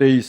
23,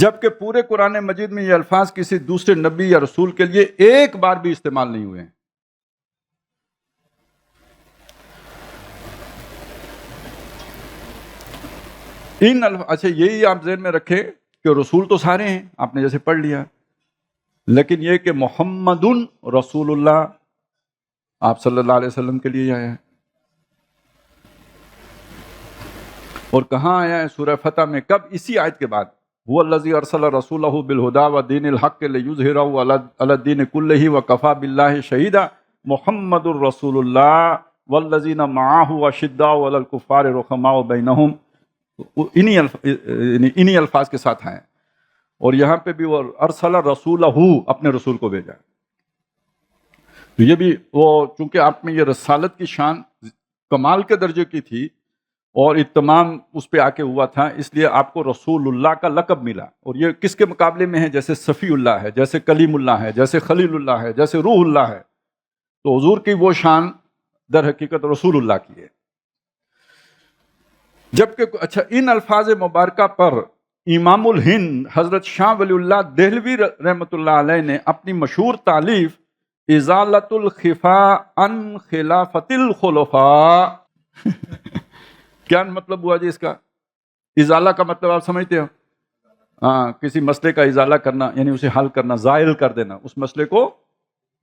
جبکہ پورے قرآن مجید میں یہ الفاظ کسی دوسرے نبی یا رسول کے لیے ایک بار بھی استعمال نہیں ہوئے ہیں۔ اچھا یہی آپ ذہن میں رکھیں کہ رسول تو سارے ہیں، آپ نے جیسے پڑھ لیا، لیکن یہ کہ محمد رسول اللہ آپ صلی اللہ علیہ وسلم کے لیے آیا ہے۔ اور کہاں آیا ہے؟ سورہ فتح میں۔ کب؟ اسی آیت کے بعد، هو الذی ارسل رسولہ بالہدی ودین الحق لیظہرہ علی الدین کلہ وکفی باللہ شہیدا محمد الرسول اللہ والذین معہ اشداء علی الکفار رحماء بینہم، انہی الفاظ کے ساتھ آئے۔ اور یہاں پہ بھی وہ ارسل رسولہ، اپنے رسول کو بھیجا۔ تو یہ بھی وہ چونکہ آپ میں یہ رسالت کی شان کمال کے درجے کی تھی اور اتمام اس پہ آ کے ہوا تھا، اس لیے آپ کو رسول اللہ کا لقب ملا۔ اور یہ کس کے مقابلے میں ہے؟ جیسے صفی اللہ ہے، جیسے کلیم اللہ ہے، جیسے خلیل اللہ ہے، جیسے روح اللہ ہے۔ تو حضور کی وہ شان در حقیقت رسول اللہ کی ہے۔ جبکہ اچھا ان الفاظ مبارکہ پر امام الہند حضرت شاہ ولی اللہ دہلوی رحمۃ اللہ علیہ نے اپنی مشہور تالیف ازالۃ الخفاء عن خلافۃ الخلفاء کیا مطلب ہوا جی اس کا؟ ازالہ کا مطلب آپ سمجھتے ہو؟ ہاں، کسی مسئلے کا ازالہ کرنا یعنی اسے حل کرنا، زائل کر دینا، اس مسئلے کو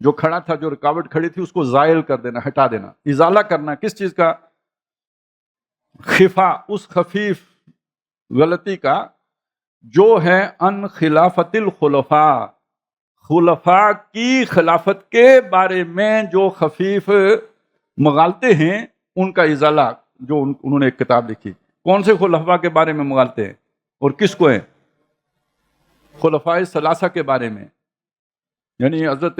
جو کھڑا تھا، جو رکاوٹ کھڑی تھی، اس کو زائل کر دینا، ہٹا دینا۔ ازالہ کرنا کس چیز کا؟ خفا، اس خفیف غلطی کا جو ہے ان خلافت الخلفاء، خلفاء کی خلافت کے بارے میں جو خفیف مغالطے ہیں ان کا ازالہ، جو انہوں نے ایک کتاب لکھی۔ کون سے خلفاء کے بارے میں مغالطے ہیں اور کس کو ہیں؟ خلفاء ثلاثہ کے بارے میں، یعنی حضرت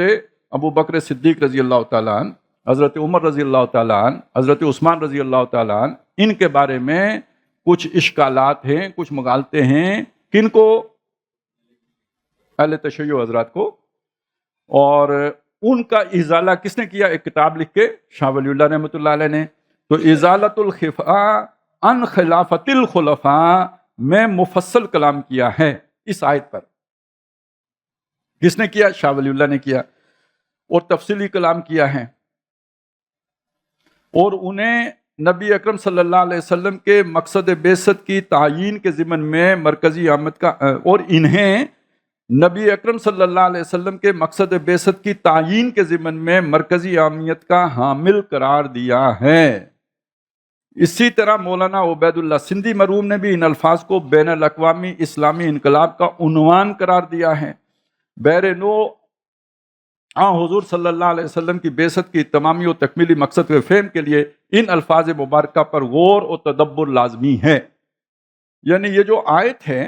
ابو بکر صدیق رضی اللہ تعالیٰ عنہ، حضرت عمر رضی اللہ تعالیٰ عنہ، حضرت عثمان رضی اللہ تعالیٰ عنہ، ان کے بارے میں کچھ اشکالات ہیں، کچھ مغالطے ہیں۔ کن کو؟ اہل تشیع حضرات کو۔ اور ان کا ازالہ کس نے کیا؟ ایک کتاب لکھ کے شاہ ولی اللہ رحمۃ اللہ علیہ نے۔ تو ازالۃ الخفاء عن خلافۃ الخلفاء میں مفصل کلام کیا ہے اس آیت پر۔ کس نے کیا؟ شاہ ولی اللہ نے کیا، اور تفصیلی کلام کیا ہے۔ اور انہیں نبی اکرم صلی اللہ علیہ وسلم کے مقصد بعثت کی تعیین کے ضمن میں مرکزی اہمیت کا، اور انہیں نبی اکرم صلی اللہ علیہ وسلم کے مقصد بعثت کی تعیین کے ضمن میں مرکزی اہمیت کا حامل قرار دیا ہے۔ اسی طرح مولانا عبید اللہ سندھی مرحوم نے بھی ان الفاظ کو بین الاقوامی اسلامی انقلاب کا عنوان قرار دیا ہے۔ بہر نو حضور صلی اللہ علیہ وسلم کی بعثت کی تمامی و تکمیلی مقصد کے فہم کے لیے ان الفاظ مبارکہ پر غور و تدبر لازمی ہے۔ یعنی یہ جو آیت ہے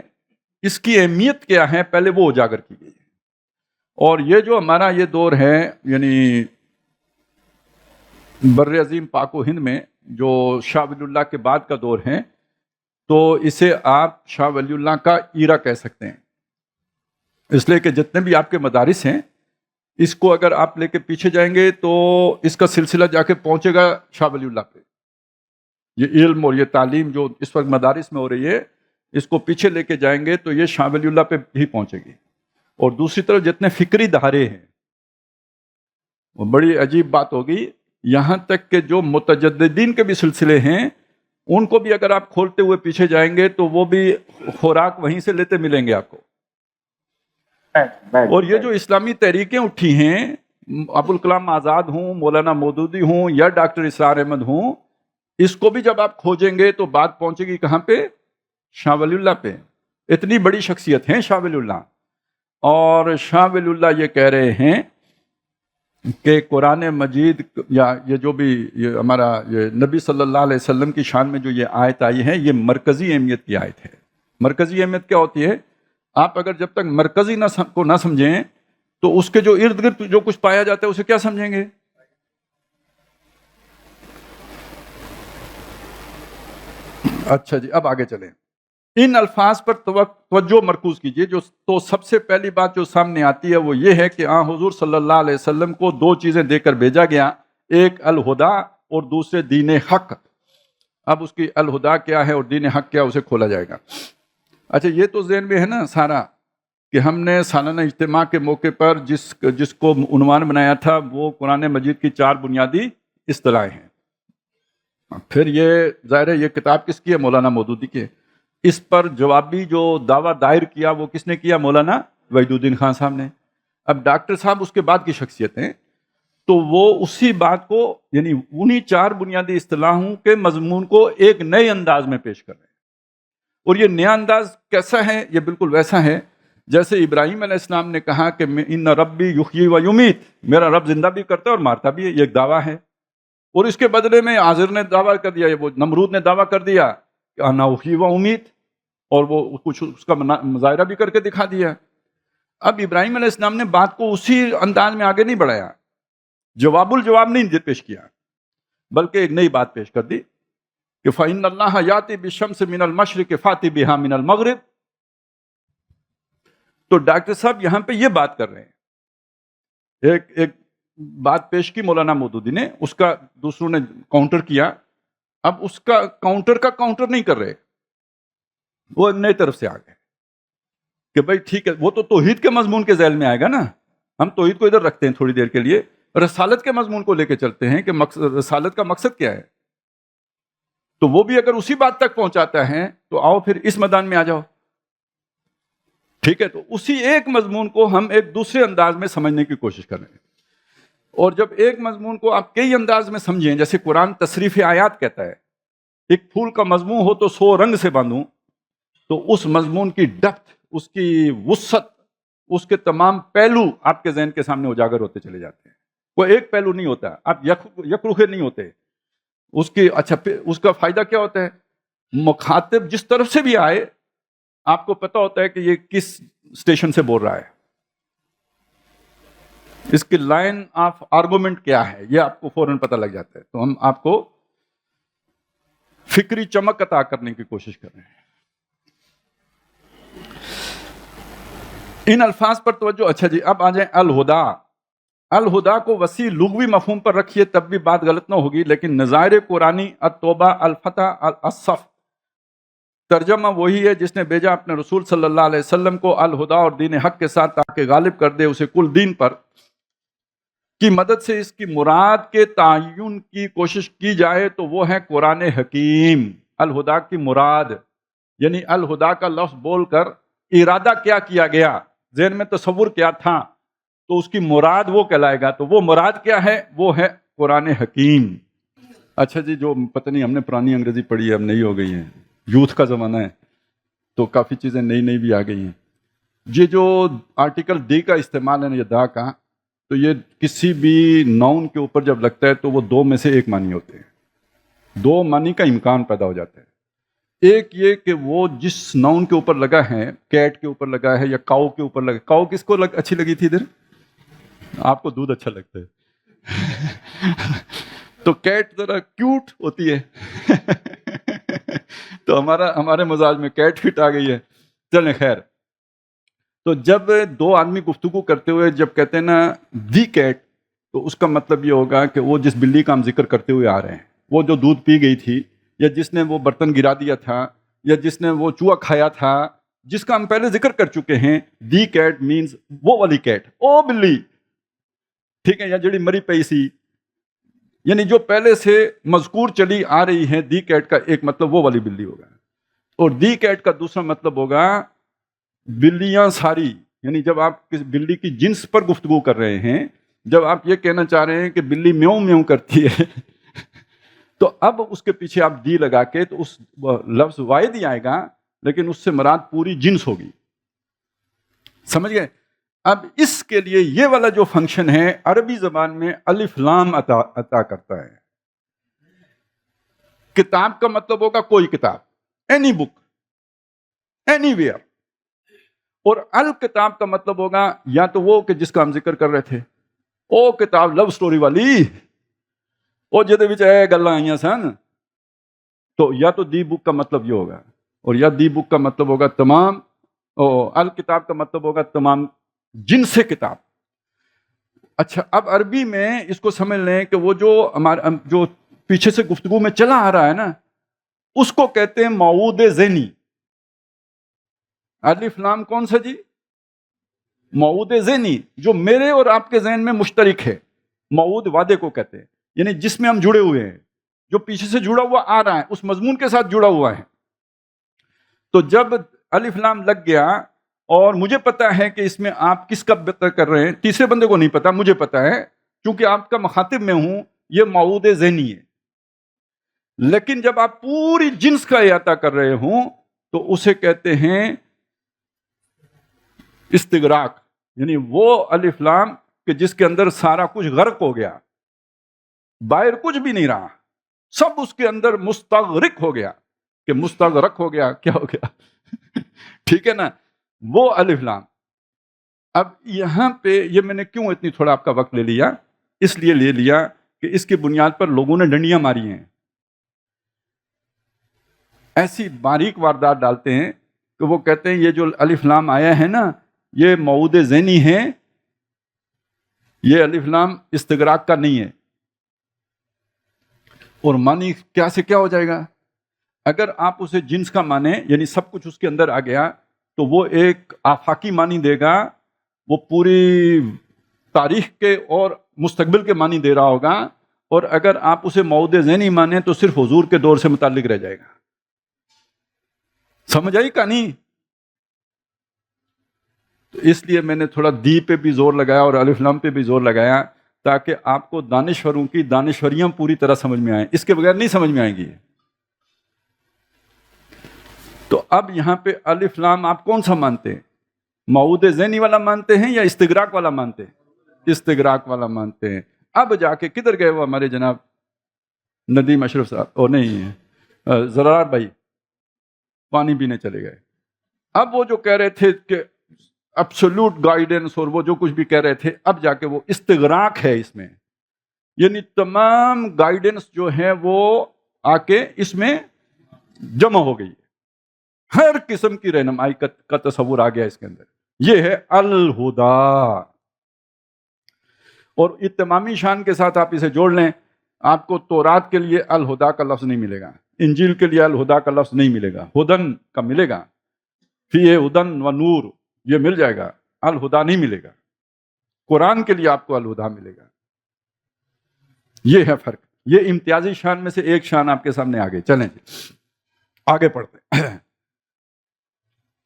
اس کی اہمیت کیا ہے پہلے وہ اجاگر کی گئی ہے۔ اور یہ جو ہمارا یہ دور ہے یعنی بر عظیم پاک و ہند میں جو شاہ ولی اللہ کے بعد کا دور ہے، تو اسے آپ شاہ ولی اللہ کا ایرا کہہ سکتے ہیں، اس لیے کہ جتنے بھی آپ کے مدارس ہیں اس کو اگر آپ لے کے پیچھے جائیں گے تو اس کا سلسلہ جا کے پہنچے گا شاہ ولی اللہ پہ۔ یہ علم اور یہ تعلیم جو اس وقت مدارس میں ہو رہی ہے، اس کو پیچھے لے کے جائیں گے تو یہ شاہ ولی اللہ پہ بھی پہنچے گی۔ اور دوسری طرف جتنے فکری دھارے ہیں، وہ بڑی عجیب بات ہوگی، یہاں تک کہ جو متجددین کے بھی سلسلے ہیں ان کو بھی اگر آپ کھولتے ہوئے پیچھے جائیں گے تو وہ بھی خوراک وہیں سے لیتے ملیں گے آپ کو۔ اور یہ جو اسلامی تحریکیں اٹھی ہیں، ابوالکلام آزاد ہوں، مولانا مودودی ہوں یا ڈاکٹر اسرار احمد ہوں، اس کو بھی جب آپ کھوجیں گے تو بات پہنچے گی کہاں پہ؟ شاہ ولی اللہ پہ۔ اتنی بڑی شخصیت ہیں شاہ ولی اللہ۔ اور شاہ ولی اللہ یہ کہہ رہے ہیں کہ قرآن مجید یا یہ جو بھی یہ ہمارا یہ نبی صلی اللہ علیہ وسلم کی شان میں جو یہ آیت آئی ہے، یہ مرکزی اہمیت کی آیت ہے۔ مرکزی اہمیت کیا ہوتی ہے؟ آپ اگر جب تک مرکزی کو نہ سمجھیں تو اس کے جو ارد گرد جو کچھ پایا جاتا ہے اسے کیا سمجھیں گے؟ اچھا جی، اب آگے چلیں۔ ان الفاظ پر توجہ مرکوز کیجئے۔ تو سب سے پہلی بات جو سامنے آتی ہے وہ یہ ہے کہ حضور صلی اللہ علیہ وسلم کو دو چیزیں دے کر بھیجا گیا، ایک الہدا اور دوسرے دین حق۔ اب اس کی الہدا کیا ہے اور دین حق کیا، اسے کھولا جائے گا۔ اچھا یہ تو ذہن میں ہے نا سارا کہ ہم نے سالانہ اجتماع کے موقع پر جس کو عنوان بنایا تھا وہ قرآن مجید کی 4 بنیادی اصطلاحیں ہیں. پھر یہ ظاہر ہے یہ کتاب کس کی ہے؟ مولانا مودودی کی ہے. اس پر جوابی جو دعویٰ دائر کیا وہ کس نے کیا؟ مولانا وحید الدین خان صاحب نے. اب ڈاکٹر صاحب اس کے بعد کی شخصیت ہیں تو وہ اسی بات کو یعنی انہی 4 بنیادی اصطلاحوں کے مضمون کو ایک نئے انداز میں پیش کر رہے ہیں. اور یہ نیا انداز کیسا ہے؟ یہ بالکل ویسا ہے جیسے ابراہیم علیہ السلام نے کہا کہ ان ربی یحیی و یمیت، میرا رب زندہ بھی کرتا ہے اور مارتا بھی ہے. یہ ایک دعویٰ ہے. اور اس کے بدلے میں عازر نے دعویٰ کر دیا، وہ نمرود نے دعویٰ کر دیا کہ انا احیی و امیت، اور وہ کچھ اس کا مظاہرہ بھی کر کے دکھا دیا. اب ابراہیم علیہ السلام نے بات کو اسی انداز میں آگے نہیں بڑھایا، جواب الجواب نہیں پیش کیا، بلکہ ایک نئی بات پیش کر دی کہ فَإِنَّ اللَّهَ يَأْتِي بِالشَّمْسِ مِنَ الْمَشْرِقِ فَأْتِ بِهَا مِنَ الْمَغْرِبِ. تو ڈاکٹر صاحب یہاں پہ یہ بات کر رہے ہیں. ایک بات پیش کی مولانا مودودی نے، اس کا دوسروں نے کاؤنٹر کیا. اب اس کا کاؤنٹر نہیں کر رہے، وہ ایک نئی طرف سے آ گئے کہ بھائی ٹھیک ہے وہ تو توحید کے مضمون کے ذیل میں آئے گا نا. ہم توحید کو ادھر رکھتے ہیں تھوڑی دیر کے لیے، رسالت کے مضمون کو لے کے چلتے ہیں کہ رسالت کا مقصد کیا ہے. تو وہ بھی اگر اسی بات تک پہنچاتا ہے تو آؤ پھر اس میدان میں آ جاؤ. ٹھیک ہے، تو اسی ایک مضمون کو ہم ایک دوسرے انداز میں سمجھنے کی کوشش کر رہے ہیں. اور جب ایک مضمون کو آپ کئی انداز میں سمجھیں، جیسے قرآن تصریف آیات کہتا ہے ایک پھول کا مضمون ہو تو 100 رنگ سے باندھوں، تو اس مضمون کی ڈپتھ، اس کی وسعت، اس کے تمام پہلو آپ کے ذہن کے سامنے اجاگر ہوتے چلے جاتے ہیں. کوئی ایک پہلو نہیں ہوتا، آپ یک رخے نہیں ہوتے. اس کا فائدہ کیا ہوتا ہے؟ مخاطب جس طرف سے بھی آئے آپ کو پتہ ہوتا ہے کہ یہ کس اسٹیشن سے بول رہا ہے، اس کی لائن آف آرگومنٹ کیا ہے، یہ آپ کو فوراً پتہ لگ جاتا ہے. تو ہم آپ کو فکری چمک عطا کرنے کی کوشش کر رہے ہیں. ان الفاظ پر توجہ. اچھا جی، اب آ جائیں الہدا. الہدا کو وسیع لغوی مفہوم پر رکھیے تب بھی بات غلط نہ ہوگی، لیکن نظائر قرآنی التوبہ الفتح الصف ترجمہ وہی ہے جس نے بھیجا اپنے رسول صلی اللہ علیہ وسلم کو الہدا اور دین حق کے ساتھ تاکہ غالب کر دے اسے کل دین پر، کی مدد سے اس کی مراد کے تعین کی کوشش کی جائے تو وہ ہے قرآن حکیم. الہدا کی مراد یعنی الہدا کا لفظ بول کر ارادہ کیا کیا گیا، ذہن میں تصور کیا تھا، تو اس کی مراد وہ کہلائے گا. تو وہ مراد کیا ہے؟ وہ ہے قرآن حکیم. اچھا جی، جو پتہ نہیں ہم نے پرانی انگریزی پڑھی ہے اب نئی ہو گئی ہے، یوتھ کا زمانہ ہے تو کافی چیزیں نئی نئی بھی آ گئی ہیں. یہ جو آرٹیکل دی کا استعمال ہے نا، یہ دا کا، تو یہ کسی بھی ناؤن کے اوپر جب لگتا ہے تو وہ 2 میں سے ایک معنی ہوتے ہیں. 2 معنی کا امکان پیدا ہو جاتا ہے. ایک یہ کہ وہ جس ناؤن کے اوپر لگا ہے، کیٹ کے اوپر لگا ہے یا کاؤ کے اوپر لگا. کاؤ کس کو اچھی لگی تھی ادھر؟ آپ کو دودھ اچھا لگتا ہے تو کیٹ ذرا کیوٹ ہوتی ہے تو ہمارے مزاج میں کیٹ فٹ آ گئی ہے. چلیں خیر. تو جب 2 آدمی گفتگو کرتے ہوئے جب کہتے ہیں نا دی کیٹ، تو اس کا مطلب یہ ہوگا کہ وہ جس بلی کا ہم ذکر کرتے ہوئے آ رہے ہیں، وہ جو دودھ پی گئی تھی، یا جس نے وہ برتن گرا دیا تھا، یا جس نے وہ چوہا کھایا تھا، جس کا ہم پہلے ذکر کر چکے ہیں. دی کیٹ مینز وہ والی کیٹ، او بلی، ٹھیک ہے، یا جڑی مری پئی سی، یعنی جو پہلے سے مذکور چلی آ رہی ہے. دی کیٹ کا ایک مطلب وہ والی بلی ہوگا، اور دی کیٹ کا دوسرا مطلب ہوگا بلیاں ساری. یعنی جب آپ کسی بلی کی جنس پر گفتگو کر رہے ہیں، جب آپ یہ کہنا چاہ رہے ہیں کہ بلی میوں میوں کرتی ہے تو اب اس کے پیچھے آپ دی لگا کے تو اس لفظ واحد ہی آئے گا، لیکن اس سے مراد پوری جنس ہوگی. سمجھ گئے؟ اب اس کے لیے یہ والا جو فنکشن ہے عربی زبان میں الف لام عطا کرتا ہے. کتاب کا مطلب ہوگا کوئی کتاب، اینی بک، اینی ویئر. اور الکتاب کا مطلب ہوگا یا تو وہ کہ جس کا ہم ذکر کر رہے تھے، او کتاب لو سٹوری والی، او جدے وچ اے گلاں آئیاں سن. تو یا تو دی بک کا مطلب یہ ہوگا، اور یا دی بک کا مطلب ہوگا تمام، الکتاب کا مطلب ہوگا تمام جن سے کتاب. اچھا، اب عربی میں اس کو سمجھ لیں کہ وہ جو ہمارا جو پیچھے سے گفتگو میں چلا آ رہا ہے نا، اس کو کہتے ہیں موعود ذہنی. الف لام کون سا جی؟ موعود ذہنی، جو میرے اور آپ کے ذہن میں مشترک ہے. موعود وعدے کو کہتے ہیں، یعنی جس میں ہم جڑے ہوئے ہیں، جو پیچھے سے جڑا ہوا آ رہا ہے، اس مضمون کے ساتھ جڑا ہوا ہے. تو جب الف لام لگ گیا اور مجھے پتا ہے کہ اس میں آپ کس کا بتر کر رہے ہیں، تیسرے بندے کو نہیں پتا، مجھے پتا ہے کیونکہ آپ کا مخاطب میں ہوں، یہ موعود ذہنی ہے. لیکن جب آپ پوری جنس کا احاطہ کر رہے ہوں تو اسے کہتے ہیں استغراق، یعنی وہ الف لام کہ جس کے اندر سارا کچھ غرق ہو گیا، باہر کچھ بھی نہیں رہا، سب اس کے اندر مستغرق ہو گیا. کہ مستغرق ہو گیا، کیا ہو گیا؟ ٹھیک ہے نا، وہ الف لام. اب یہاں پہ یہ میں نے کیوں اتنی تھوڑا آپ کا وقت لے لیا؟ اس لیے لے لیا کہ اس کی بنیاد پر لوگوں نے ڈنڈیاں ماری ہیں، ایسی باریک واردات ڈالتے ہیں کہ وہ کہتے ہیں یہ جو الف لام آیا ہے نا، یہ موعود ذہنی ہے، یہ الف لام استغراق کا نہیں ہے. اور معنی کیا سے کیا ہو جائے گا؟ اگر آپ اسے جنس کا مانیں، یعنی سب کچھ اس کے اندر آ گیا، تو وہ ایک آفاقی معنی دے گا، وہ پوری تاریخ کے اور مستقبل کے معنی دے رہا ہوگا. اور اگر آپ اسے موعود ذہنی مانیں تو صرف حضور کے دور سے متعلق رہ جائے گا. سمجھ آئی کہانی؟ تو اس لیے میں نے تھوڑا دی پہ بھی زور لگایا اور الف لام پہ بھی زور لگایا، تاکہ آپ کو دانشوروں کی دانشوریاں پوری طرح سمجھ میں آئیں. اس کے بغیر نہیں سمجھ میں آئیں گی. تو اب یہاں پہ الف لام آپ کون سا مانتے ہیں؟ موعود ذہنی والا مانتے ہیں یا استغراق والا مانتے ہیں؟ استغراق والا مانتے ہیں. اب جا کے کدھر گئے وہ ہمارے جناب ندیم اشرف صاحب؟ اور نہیں، زرار بھائی پانی پینے چلے گئے. اب وہ جو کہہ رہے تھے کہ ایبسولوٹ گائیڈنس اور وہ جو کچھ بھی کہہ رہے تھے، اب جا کے وہ استغراق ہے اس میں، یعنی تمام گائیڈنس جو ہے وہ آ کے اس میں جمع ہو گئی. ہر قسم کی رہنمائی کا تصور آ گیا اس کے اندر. یہ ہے الہدا. اور اتمامی شان کے ساتھ آپ اسے جوڑ لیں، آپ کو تورات کے لیے الہدا کا لفظ نہیں ملے گا، انجیل کے لیے الہدا کا لفظ نہیں ملے گا، ہدن کا ملے گا، فی ہدن و نور یہ مل جائے گا، الہدا نہیں ملے گا. قرآن کے لیے آپ کو الہدا ملے گا. یہ ہے فرق. یہ امتیازی شان میں سے ایک شان آپ کے سامنے آگے. چلیں آگے پڑھتے ہیں.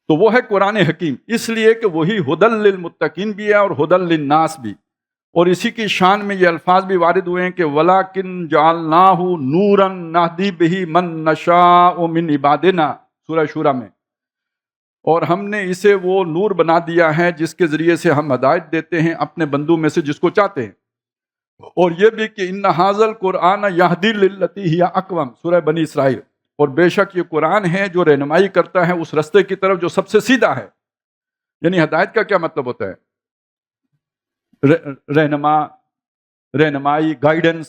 تو وہ ہے قرآن حکیم، اس لیے کہ وہی ہدل للمتقین بھی ہے اور ہدل للناس بھی. اور اسی کی شان میں یہ الفاظ بھی وارد ہوئے ہیں کہ وَلَٰكِن جَعَلْنَاهُ نُورًا نَهْدِي بِهِ مَن نَّشَاءُ مِنْ عِبَادِنَا، سورہ شورى میں. اور ہم نے اسے وہ نور بنا دیا ہے جس کے ذریعے سے ہم ہدایت دیتے ہیں اپنے بندوں میں سے جس کو چاہتے ہیں. اور یہ بھی کہ اِنَّ هَٰذَا الْقُرْآنَ يَهْدِي لِلَّتِي هِيَ أَقْوَمُ، سورہ بنی اسرائیل. اور بے شک یہ قرآن ہے جو رہنمائی کرتا ہے اس رستے کی طرف جو سب سے سیدھا ہے. یعنی ہدایت کا کیا مطلب ہوتا ہے؟ رہنمائی، گائیڈنس.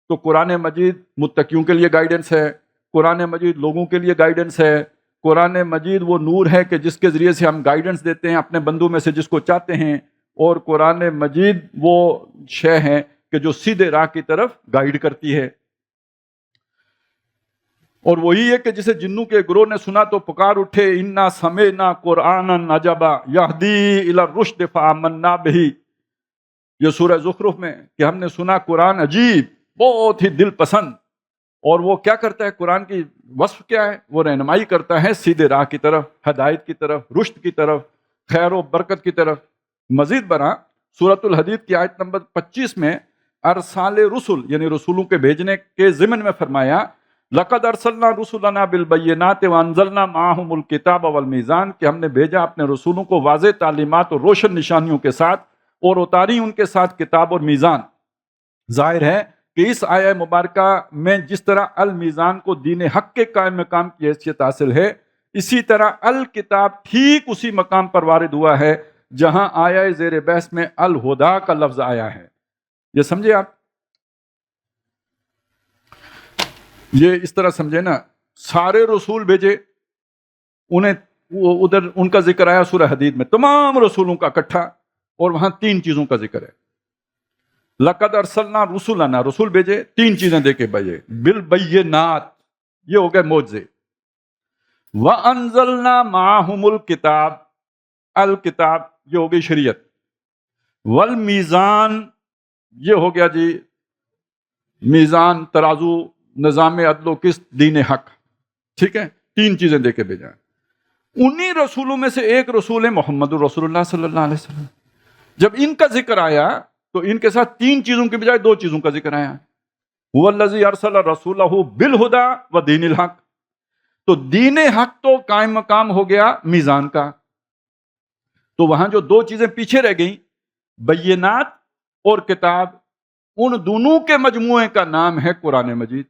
تو قرآن مجید متقیوں کے لیے گائیڈنس ہے، قرآن مجید لوگوں کے لیے گائیڈنس ہے، قرآن مجید وہ نور ہے کہ جس کے ذریعے سے ہم گائیڈنس دیتے ہیں اپنے بندوں میں سے جس کو چاہتے ہیں. اور قرآن مجید وہ شے ہے کہ جو سیدھے راہ کی طرف گائیڈ کرتی ہے. اور وہی ہے کہ جسے جنوں کے گروہ نے سنا تو پکار اٹھے، انا سمعنا قرآنا عجبا یہدی الی الرشد فآمنا بہ. یہ سورہ زخرف میں کہ ہم نے سنا قرآن عجیب، بہت ہی دل پسند. اور وہ کیا کرتا ہے؟ قرآن کی وصف کیا ہے؟ وہ رہنمائی کرتا ہے سیدھے راہ کی طرف، ہدایت کی طرف، رشد کی طرف، خیر و برکت کی طرف. مزید برآں سورۃ الحدید کی آیت نمبر 25 میں ارسال رسل، یعنی رسولوں کے بھیجنے کے ضمن میں فرمایا لقد ارسلنا رسلنا بالبینات وانزلنا معهم الکتاب والمیزان، کہ ہم نے بھیجا اپنے رسولوں کو واضح تعلیمات اور روشن نشانیوں کے ساتھ اور اتاری ان کے ساتھ کتاب اور میزان. ظاہر ہے کہ اس آیہ مبارکہ میں جس طرح المیزان کو دین حق کے قائم مقام کی حیثیت حاصل ہے، اسی طرح الکتاب ٹھیک اسی مقام پر وارد ہوا ہے جہاں آیہ زیر بحث میں الہدا کا لفظ آیا ہے. یہ سمجھے آپ؟ یہ اس طرح سمجھے نا، سارے رسول بھیجے، انہیں ادھر ان کا ذکر آیا سورہ حدید میں، تمام رسولوں کا اکٹھا، اور وہاں 3 چیزوں کا ذکر ہے. لقد ارسلنا رسلنا، رسول بھیجے، 3 چیزیں دے کے بھیجے. بالبینات، یہ ہو گئے معجزے. وَأَنزَلْنَا مَعَهُمُ الْكِتَابَ، الکتاب یہ ہو گئی شریعت، والمیزان یہ ہو گیا جی میزان، ترازو، نظام عدل و قسط، دین حق، ٹھیک ہے، تین چیزیں دے کے بھیجا ہے۔ انہی رسولوں میں سے ایک رسول ہے محمد الرسول اللہ صلی اللہ علیہ وسلم۔ جب ان کا ذکر آیا تو ان کے ساتھ تین چیزوں کے بجائے دو چیزوں کا ذکر آیا، هو الذی ارسل رسولہ بالہدی ودین الحق، تو دین حق تو قائم مقام ہو گیا میزان کا، تو وہاں جو دو چیزیں پیچھے رہ گئیں، بینات اور کتاب، ان دونوں کے مجموعے کا نام ہے قرآن مجید۔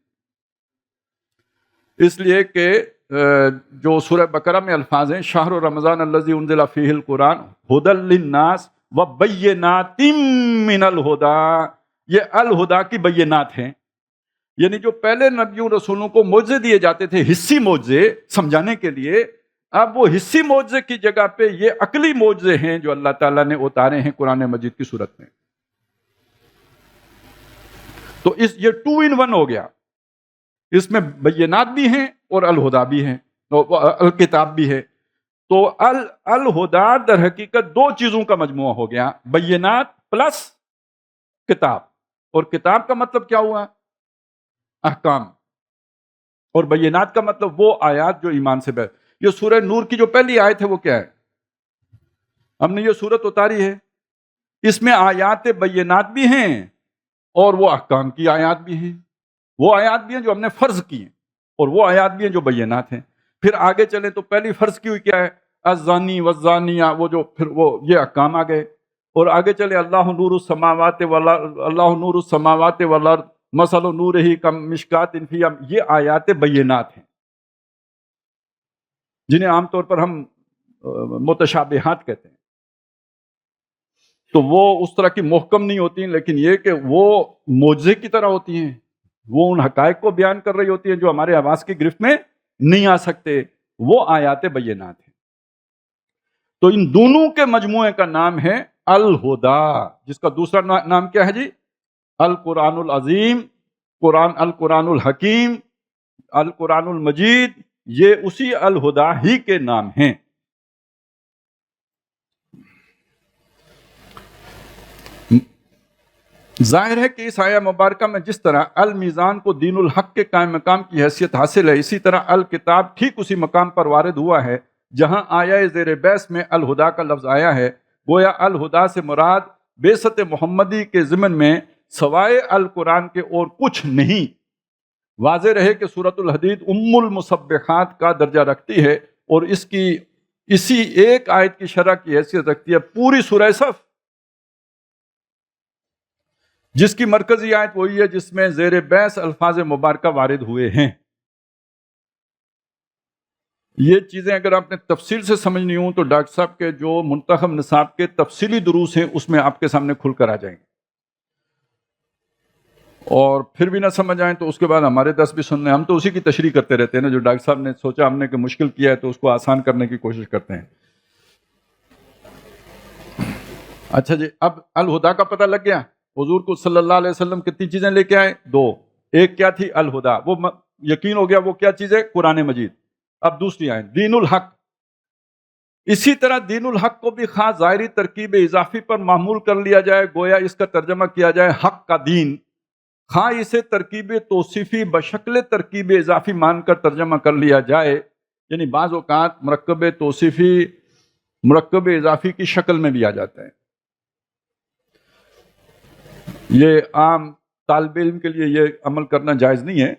اس لیے کہ جو سورہ بقرہ میں الفاظ ہیں، شہر رمضان الذی انزل فیہ القرآن ھدی للناس وبینات من الہدی، یہ الہدی کی بینات ہیں، یعنی جو پہلے نبیوں رسولوں کو معجزے دیے جاتے تھے، حسی معجزے سمجھانے کے لیے، اب وہ حسی معجزے کی جگہ پہ یہ عقلی معجزے ہیں جو اللہ تعالیٰ نے اتارے ہیں قرآن مجید کی صورت میں۔ تو یہ 2 in 1 ہو گیا، اس میں بینات بھی ہیں اور الہدا بھی ہیں، الکتاب بھی ہے۔ تو الہدا در حقیقت دو چیزوں کا مجموعہ ہو گیا، بینات پلس کتاب، اور کتاب کا مطلب کیا ہوا؟ احکام، اور بینات کا مطلب وہ آیات جو ایمان سے بہت۔ یہ سورہ نور کی جو پہلی آیت ہے وہ کیا ہے؟ ہم نے یہ سورت اتاری ہے، اس میں آیات بینات بھی ہیں اور وہ احکام کی آیات بھی ہیں، وہ آیات بھی ہیں جو ہم نے فرض کی ہیں اور وہ آیات بھی ہیں جو بینات ہیں۔ پھر آگے چلیں تو پہلی فرض کی ہوئی کیا ہے؟ الزانی والزانیہ، وہ جو پھر وہ یہ احکام آ گئے، اور آگے چلے اللہ نور السماوات والارض، اللہ نور السماوات والارض مثل نورہ کمشکات فیہا، یہ آیات بینات ہیں جنہیں عام طور پر ہم متشابہات کہتے ہیں۔ تو وہ اس طرح کی محکم نہیں ہوتی ہیں، لیکن یہ کہ وہ معجزے کی طرح ہوتی ہیں، وہ ان حقائق کو بیان کر رہی ہوتی ہیں جو ہمارے حواس کی گرفت میں نہیں آ سکتے، وہ آیات بینات ہیں۔ تو ان دونوں کے مجموعے کا نام ہے الہدا، جس کا دوسرا نام کیا ہے جی؟ القرآن العظیم، القرآن الحکیم، القرآن المجید، یہ اسی الہدا ہی کے نام ہیں۔ ظاہر ہے کہ اس آیہ مبارکہ میں جس طرح المیزان کو دین الحق کے قائم مقام کی حیثیت حاصل ہے، اسی طرح الکتاب ٹھیک اسی مقام پر وارد ہوا ہے جہاں آیہ زیر بحث میں الہدا کا لفظ آیا ہے۔ گویا الہدا سے مراد بعثت محمدی کے ضمن میں سوائے القرآن کے اور کچھ نہیں۔ واضح رہے کہ سورۃ الحدید ام المسبحات کا درجہ رکھتی ہے اور اس کی اسی ایک آیت کی شرح کی حیثیت رکھتی ہے پوری سورہ صف، جس کی مرکزی آیت وہی ہے جس میں زیر بحث الفاظ مبارکہ وارد ہوئے ہیں۔ یہ چیزیں اگر آپ نے تفصیل سے سمجھنی ہوں تو ڈاکٹر صاحب کے جو منتخب نصاب کے تفصیلی دروس ہیں اس میں آپ کے سامنے کھل کر آ جائیں گے، اور پھر بھی نہ سمجھ آئیں تو اس کے بعد ہمارے درس بھی سننے، ہم تو اسی کی تشریح کرتے رہتے ہیں نا، جو ڈاکٹر صاحب نے سوچا ہم نے کہ مشکل کیا ہے تو اس کو آسان کرنے کی کوشش کرتے ہیں۔ اچھا جی، اب الہدا کا پتہ لگ گیا، حضور کو صلی اللہ علیہ وسلم کتنی چیزیں لے کے آئے؟ 2، ایک کیا تھی؟ الہدا، وہ یقین ہو گیا وہ کیا چیز ہے؟ قرآن مجید۔ اب دوسری آئے دین الحق، اسی طرح دین الحق کو بھی خاص ظاہری ترکیب اضافی پر معمول کر لیا جائے، گویا اس کا ترجمہ کیا جائے حق کا دین، خواہ اسے ترکیب توصیفی بشکل ترکیب اضافی مان کر ترجمہ کر لیا جائے، یعنی بعض اوقات مرکب توصیفی مرکب اضافی کی شکل میں بھی آ جاتا ہے۔ یہ عام طالب علم کے لیے یہ عمل کرنا جائز نہیں ہے،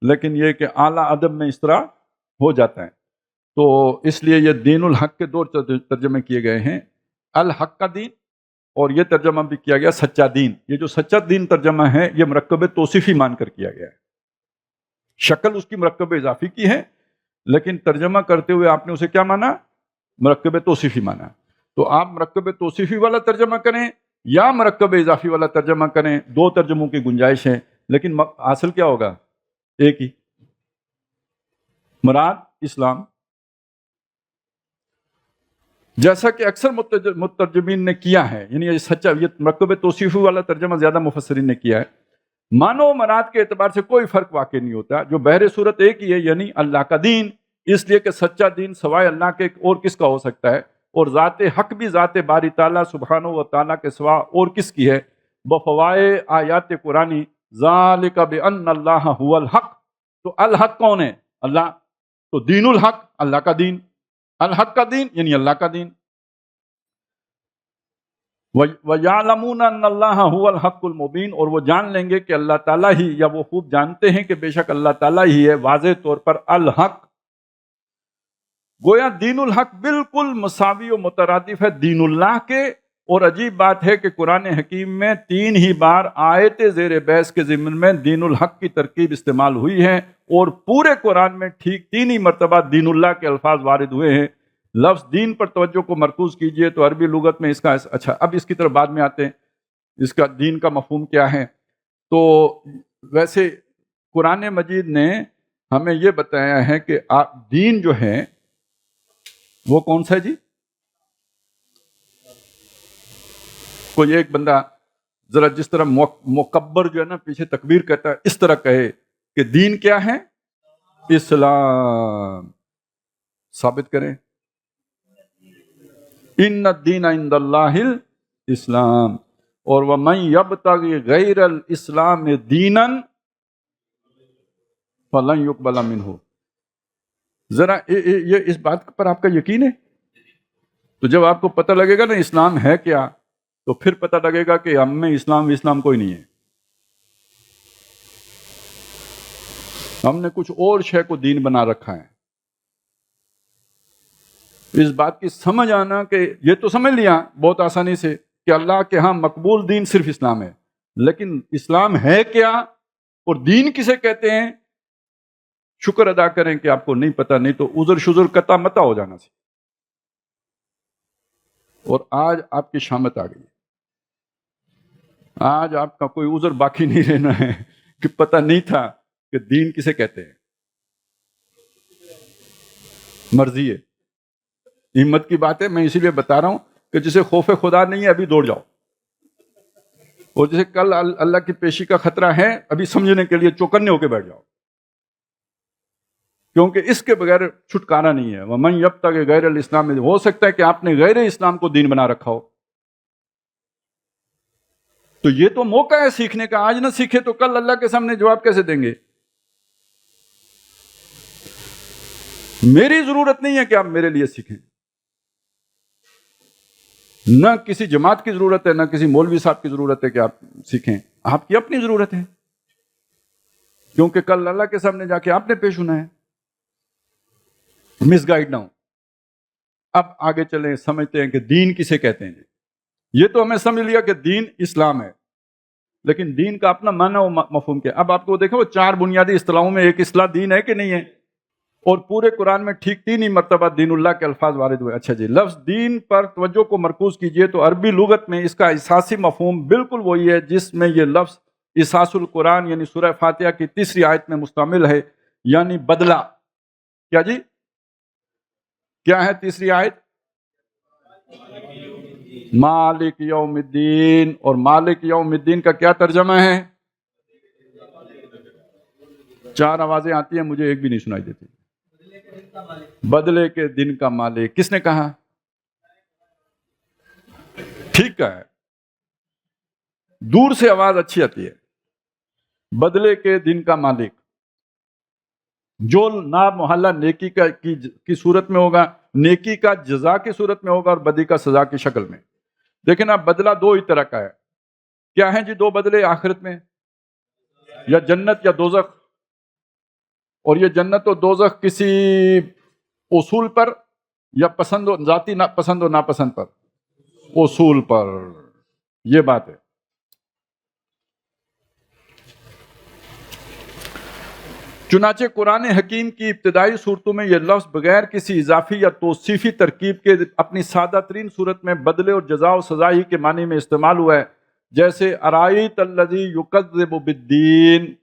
لیکن یہ کہ اعلیٰ ادب میں اس طرح ہو جاتا ہے، تو اس لیے یہ دین الحق کے 2 ترجمے کیے گئے ہیں، الحق کا دین، اور یہ ترجمہ بھی کیا گیا سچا دین۔ یہ جو سچا دین ترجمہ ہے یہ مرکب توصیفی مان کر کیا گیا ہے، شکل اس کی مرکب اضافی کی ہے، لیکن ترجمہ کرتے ہوئے آپ نے اسے کیا مانا؟ مرکب توصیفی مانا۔ تو آپ مرکب توصیفی والا ترجمہ کریں یا مرکب اضافی والا ترجمہ کریں، 2 ترجموں کی گنجائش ہے، لیکن حاصل کیا ہوگا؟ ایک ہی، مراد اسلام۔ جیسا کہ اکثر مترجمین نے کیا ہے، یعنی یہ سچا، یہ مرکب توصیفی والا ترجمہ زیادہ مفسرین نے کیا ہے، معنی و مراد کے اعتبار سے کوئی فرق واقع نہیں ہوتا، جو بہر صورت ایک ہی ہے، یعنی اللہ کا دین، اس لیے کہ سچا دین سوائے اللہ کے اور کس کا ہو سکتا ہے، اور ذات حق بھی ذات باری تعالیٰ سبحانہ و تعالیٰ کے سوا اور کس کی ہے؟ بفوائے آیات قرآنی ذالک بان اللہ هو الحق، تو الحق کون ہے؟ اللہ، تو دین الحق اللہ کا دین، الحق کا دین یعنی اللہ کا دین۔ وَيَعْلَمُونَ أَنَّ اللَّهَ هُوَ الْحَقُّ الْمُبِينُ، اور وہ جان لیں گے کہ اللہ تعالیٰ ہی، یا وہ خوب جانتے ہیں کہ بے شک اللہ تعالیٰ ہی ہے واضح طور پر الحق۔ گویا دین الحق بالکل مساوی و مترادف ہے دین اللہ کے، اور عجیب بات ہے کہ قرآن حکیم میں 3 ہی بار آیت زیر بحث کے ضمن میں دین الحق کی ترکیب استعمال ہوئی ہے، اور پورے قرآن میں ٹھیک 3 ہی مرتبہ دین اللہ کے الفاظ وارد ہوئے ہیں۔ لفظ دین پر توجہ کو مرکوز کیجئے تو عربی لغت میں اس کا، اچھا اب اس کی طرف بعد میں آتے ہیں، اس کا دین کا مفہوم کیا ہے۔ تو ویسے قرآن مجید نے ہمیں یہ بتایا ہے کہ دین جو ہے وہ کون سا ہے جی؟ کوئی ایک بندہ ذرا جس طرح مکبر جو ہے نا پیچھے تکبیر کہتا ہے، اس طرح کہے کہ دین کیا ہے؟ اسلام، ثابت کریں۔ ان الدین عند اللہ الاسلام، اور ومن یبتغی غیر الاسلام دینا فلن یقبل منہ۔ ذرا یہ اس بات پر آپ کا یقین ہے؟ تو جب آپ کو پتہ لگے گا نا اسلام ہے کیا، تو پھر پتہ لگے گا کہ ہم میں اسلام کوئی نہیں ہے، ہم نے کچھ اور شے کو دین بنا رکھا ہے۔ اس بات کی سمجھ آنا کہ یہ تو سمجھ لیا بہت آسانی سے کہ اللہ کے ہاں مقبول دین صرف اسلام ہے، لیکن اسلام ہے کیا اور دین کسے کہتے ہیں؟ شکر ادا کریں کہ آپ کو نہیں پتہ، نہیں تو عذر شذر قطع متا ہو جانا سی۔ اور آج آپ کی شامت آ گئی، آج آپ کا کوئی عذر باقی نہیں رہنا ہے کہ پتہ نہیں تھا کہ دین کسے کہتے ہیں۔ مرضی ہے، ہمت کی بات ہے، میں اسی لیے بتا رہا ہوں کہ جسے خوف خدا نہیں ہے ابھی دوڑ جاؤ، اور جسے کل اللہ کی پیشی کا خطرہ ہے ابھی سمجھنے کے لیے چوکنے ہو کے بیٹھ جاؤ، کیونکہ اس کے بغیر چھٹکارا نہیں ہے۔ وَمَن يَبْتَغِ غَيْرَ الْإِسْلَامِ، ہو سکتا ہے کہ آپ نے غیر اسلام کو دین بنا رکھا ہو، تو یہ تو موقع ہے سیکھنے کا، آج نہ سیکھے تو کل اللہ کے سامنے جواب کیسے دیں گے؟ میری ضرورت نہیں ہے کہ آپ میرے لیے سیکھیں، نہ کسی جماعت کی ضرورت ہے، نہ کسی مولوی صاحب کی ضرورت ہے کہ آپ سیکھیں، آپ کی اپنی ضرورت ہے، کیونکہ کل اللہ کے سامنے جا کے آپ نے پیش ہونا ہے۔ مس گائیڈ نہ ہو۔ اب آگے چلیں، سمجھتے ہیں کہ دین کسے کہتے ہیں۔ یہ تو ہمیں سمجھ لیا کہ دین اسلام ہے، لیکن دین کا اپنا معنی و مفہوم کیا؟ اب آپ کو دیکھیں وہ 4 بنیادی اصطلاحوں میں ایک اصطلاح دین ہے کہ نہیں ہے، اور پورے قرآن میں ٹھیک 3 ہی مرتبہ دین اللہ کے الفاظ وارد ہوئے۔ اچھا جی، لفظ دین پر توجہ کو مرکوز کیجئے تو عربی لغت میں اس کا اساسی مفہوم بالکل وہی ہے جس میں یہ لفظ اساس القرآن یعنی سورہ فاتحہ کی 3ری آیت میں مشتمل ہے، یعنی بدلہ۔ کیا جی؟ کیا ہے 3ری آیت؟ مالک یوم الدین، اور مالک یوم الدین کا کیا ترجمہ ہے؟ 4 آوازیں آتی ہیں، مجھے ایک بھی نہیں سنائی دیتی۔ بدلے کے دن کا مالک، کس نے کہا؟ ٹھیک ہے، دور سے آواز اچھی آتی ہے۔ بدلے کے دن کا مالک، جو نا محلہ نیکی کی صورت میں ہوگا، نیکی کا جزا کی صورت میں ہوگا، اور بدی کا سزا کی شکل میں۔ لیکن اب بدلہ 2 ہی طرح کا ہے۔ کیا ہیں جی 2 بدلے آخرت میں؟ یا جنت یا دوزخ، اور یہ جنت و دوزخ کسی اصول پر یا پسند و ذاتی پسند و ناپسند پر؟ اصول پر، یہ بات ہے۔ چنانچہ قرآن حکیم کی ابتدائی صورتوں میں یہ لفظ بغیر کسی اضافی یا توصیفی ترکیب کے اپنی سادہ ترین صورت میں بدلے اور جزا و سزا ہی کے معنی میں استعمال ہوا ہے، جیسے ارائیت الذی یکذب بالدین،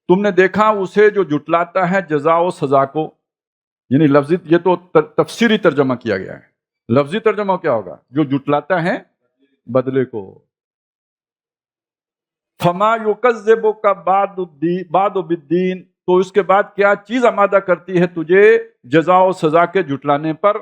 تم نے دیکھا اسے جو جھٹلاتا ہے جزا و سزا کو، یعنی لفظی، یہ تو تفسیری ترجمہ کیا گیا ہے، لفظی ترجمہ کیا ہوگا؟ جو جھٹلاتا ہے بدلے کو۔ فما یکذبک بعد بالدین، تو اس کے بعد کیا چیز آمادہ کرتی ہے تجھے جزا و سزا کے جھٹلانے پر؟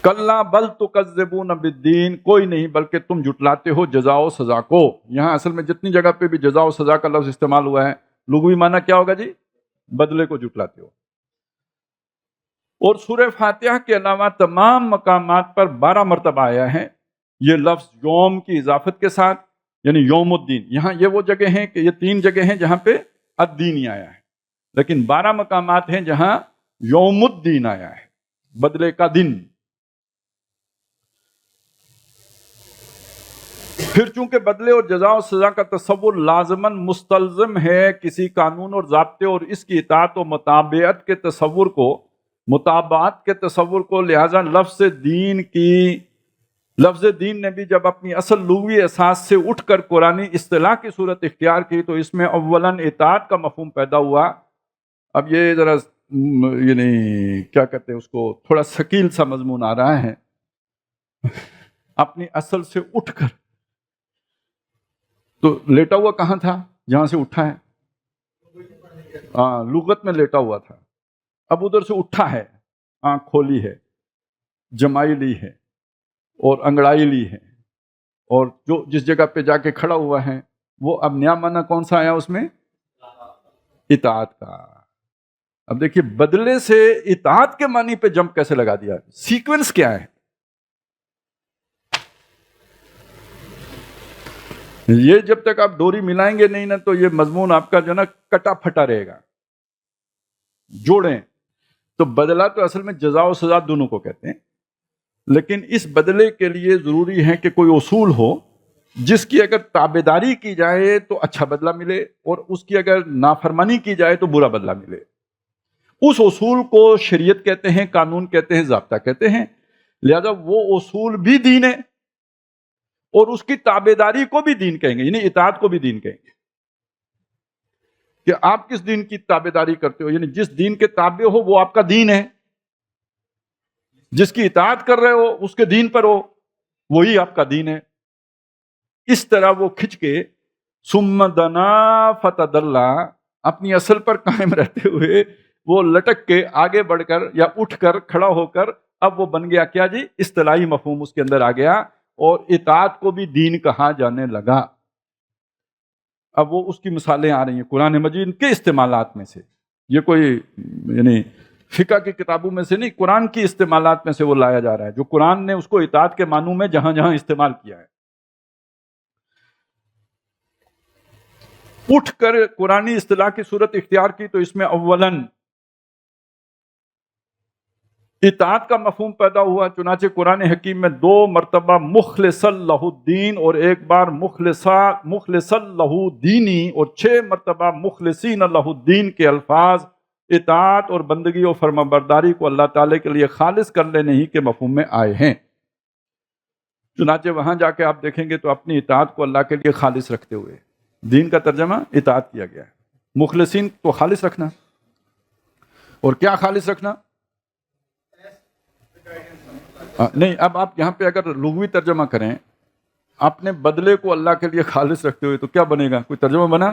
کلا بل تکذبون بالدین، کوئی نہیں بلکہ تم جھٹلاتے ہو جزا و سزا کو۔ یہاں اصل میں جتنی جگہ پہ بھی جزا و سزا کا لفظ استعمال ہوا ہے، لغوی معنی کیا ہوگا جی؟ بدلے کو جھٹلاتے ہو۔ اور سورہ فاتحہ کے علاوہ تمام مقامات پر 12 مرتبہ آیا ہے یہ لفظ یوم کی اضافت کے ساتھ، یعنی یوم الدین۔ یہاں یہ وہ جگہ ہیں کہ یہ 3 جگہ ہیں جہاں پہ الدین ہی آیا ہے، لیکن 12 مقامات ہیں جہاں یوم الدین آیا ہے، بدلے کا دن۔ پھر چونکہ بدلے اور جزا و سزا کا تصور لازماً مستلزم ہے کسی قانون اور ضابطے اور اس کی اطاعت و مطابعت کے تصور کو، مطابعت کے تصور کو، لہذا لفظ دین نے بھی جب اپنی اصل لغوی اساس سے اٹھ کر قرآنی اصطلاح کی صورت اختیار کی تو اس میں اولاً اطاعت کا مفہوم پیدا ہوا۔ اب یہ ذرا یعنی کیا کہتے ہیں اس کو، تھوڑا ثقیل سا مضمون آ رہا ہے۔ اپنی اصل سے اٹھ کر، تو لیٹا ہوا کہاں تھا جہاں سے اٹھا ہے؟ لغت میں لیٹا ہوا تھا، اب ادھر سے اٹھا ہے، آنکھ کھولی ہے، جمائی لی ہے اور انگڑائی لی ہے، اور جو جس جگہ پہ جا کے کھڑا ہوا ہے وہ اب نیا معنی کون سا آیا اس میں؟ اطاعت کا۔ اب دیکھیے بدلے سے اطاعت کے معنی پہ جمپ کیسے لگا دیا، سیکوینس کیا ہے؟ یہ جب تک آپ ڈوری ملائیں گے نہیں نا تو یہ مضمون آپ کا جو نا کٹا پھٹا رہے گا۔ جوڑیں تو بدلہ تو اصل میں جزا و سزا دونوں کو کہتے ہیں، لیکن اس بدلے کے لیے ضروری ہے کہ کوئی اصول ہو جس کی اگر تابعداری کی جائے تو اچھا بدلہ ملے، اور اس کی اگر نافرمانی کی جائے تو برا بدلہ ملے۔ اس اصول کو شریعت کہتے ہیں، قانون کہتے ہیں، ضابطہ کہتے ہیں۔ لہذا وہ اصول بھی دین ہے اور اس کی تابعداری کو بھی دین کہیں گے، یعنی اطاعت کو بھی دین کہیں گے۔ کہ آپ کس دین کی تابعداری کرتے ہو، یعنی جس دین کے تابع ہو وہ آپ کا دین ہے، جس کی اطاعت کر رہے ہو اس کے دین پر ہو، وہی آپ کا دین ہے۔ اس طرح وہ کھچ کے ثم دنا فتدلا، اپنی اصل پر قائم رہتے ہوئے وہ لٹک کے آگے بڑھ کر یا اٹھ کر کھڑا ہو کر اب وہ بن گیا کیا جی؟ اصطلاحی مفہوم اس کے اندر آ گیا، اور اطاعت کو بھی دین کہا جانے لگا۔ اب وہ اس کی مثالیں آ رہی ہیں قرآن مجید کے استعمالات میں سے، یہ کوئی یعنی فقہ کی کتابوں میں سے نہیں، قرآن کی استعمالات میں سے وہ لایا جا رہا ہے، جو قرآن نے اس کو اطاعت کے معنوں میں جہاں جہاں استعمال کیا ہے۔ اٹھ کر قرآنی اصطلاح کی صورت اختیار کی تو اس میں اولاً اطاعت کا مفہوم پیدا ہوا، چنانچہ قرآن حکیم میں 2 مرتبہ مخلص لہ الدین اور 1 بار مخلص لہ دینی اور 6 مرتبہ مخلصین لہ الدین کے الفاظ اطاعت اور بندگی اور فرمانبرداری کو اللہ تعالیٰ کے لیے خالص کر لینے ہی کے مفہوم میں آئے ہیں۔ چنانچہ وہاں جا کے آپ دیکھیں گے تو اپنی اطاعت کو اللہ کے لیے خالص رکھتے ہوئے دین کا ترجمہ اطاعت کیا گیا ہے۔ مخلصین کو خالص رکھنا، اور کیا خالص رکھنا؟ نہیں، اب آپ یہاں پہ اگر لغوی ترجمہ کریں اپنے بدلے کو اللہ کے لیے خالص رکھتے ہوئے تو کیا بنے گا؟ کوئی ترجمہ بنا؟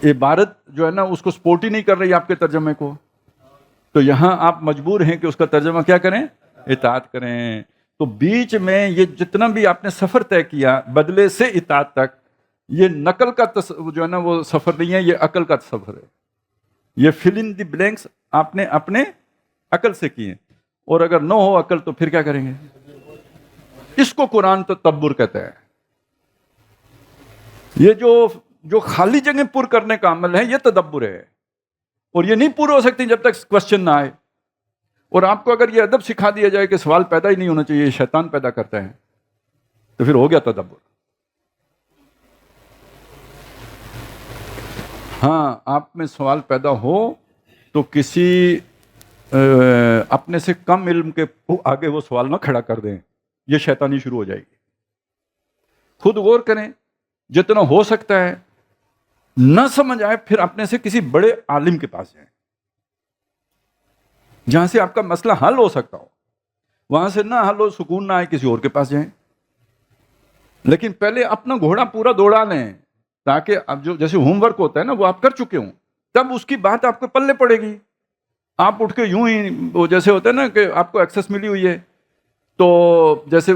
عبارت جو ہے نا اس کو سپورٹ ہی نہیں کر رہی آپ کے ترجمے کو، تو یہاں آپ مجبور ہیں کہ اس کا ترجمہ کیا کریں؟ اطاعت کریں۔ تو بیچ میں یہ جتنا بھی آپ نے سفر طے کیا بدلے سے اطاعت تک، یہ نقل کا جو ہے نا وہ سفر نہیں ہے، یہ عقل کا سفر ہے۔ یہ فل ان دی بلینکس آپ نے اپنے عقل سے کیے، اور اگر نہ ہو عقل تو پھر کیا کریں گے؟ اس کو قرآن تدبر کہتا ہے۔ یہ جو خالی جگہ پر کرنے کا عمل ہے یہ تدبر ہے، اور یہ نہیں پورا ہو سکتی جب تک کوشچن نہ آئے۔ اور آپ کو اگر یہ ادب سکھا دیا جائے کہ سوال پیدا ہی نہیں ہونا چاہیے، یہ شیطان پیدا کرتا ہے، تو پھر ہو گیا تدبر۔ ہاں، آپ میں سوال پیدا ہو تو کسی اپنے سے کم علم کے آگے وہ سوال نہ کھڑا کر دیں، یہ شیطانی شروع ہو جائے گی۔ خود غور کریں، جتنا ہو سکتا ہے نہ سمجھ آئے پھر اپنے سے کسی بڑے عالم کے پاس جائیں، جہاں سے آپ کا مسئلہ حل ہو سکتا ہو۔ وہاں سے نہ حل ہو، سکون نہ آئے، کسی اور کے پاس جائیں۔ لیکن پہلے اپنا گھوڑا پورا دوڑا لیں، تاکہ اب جو جیسے ہوم ورک ہوتا ہے نا وہ آپ کر چکے ہوں، تب اس کی بات آپ کو پلے پڑے گی. آپ اٹھ کے یوں ہی وہ جیسے ہوتا ہے نا کہ آپ کو ایکسیس ملی ہوئی ہے تو جیسے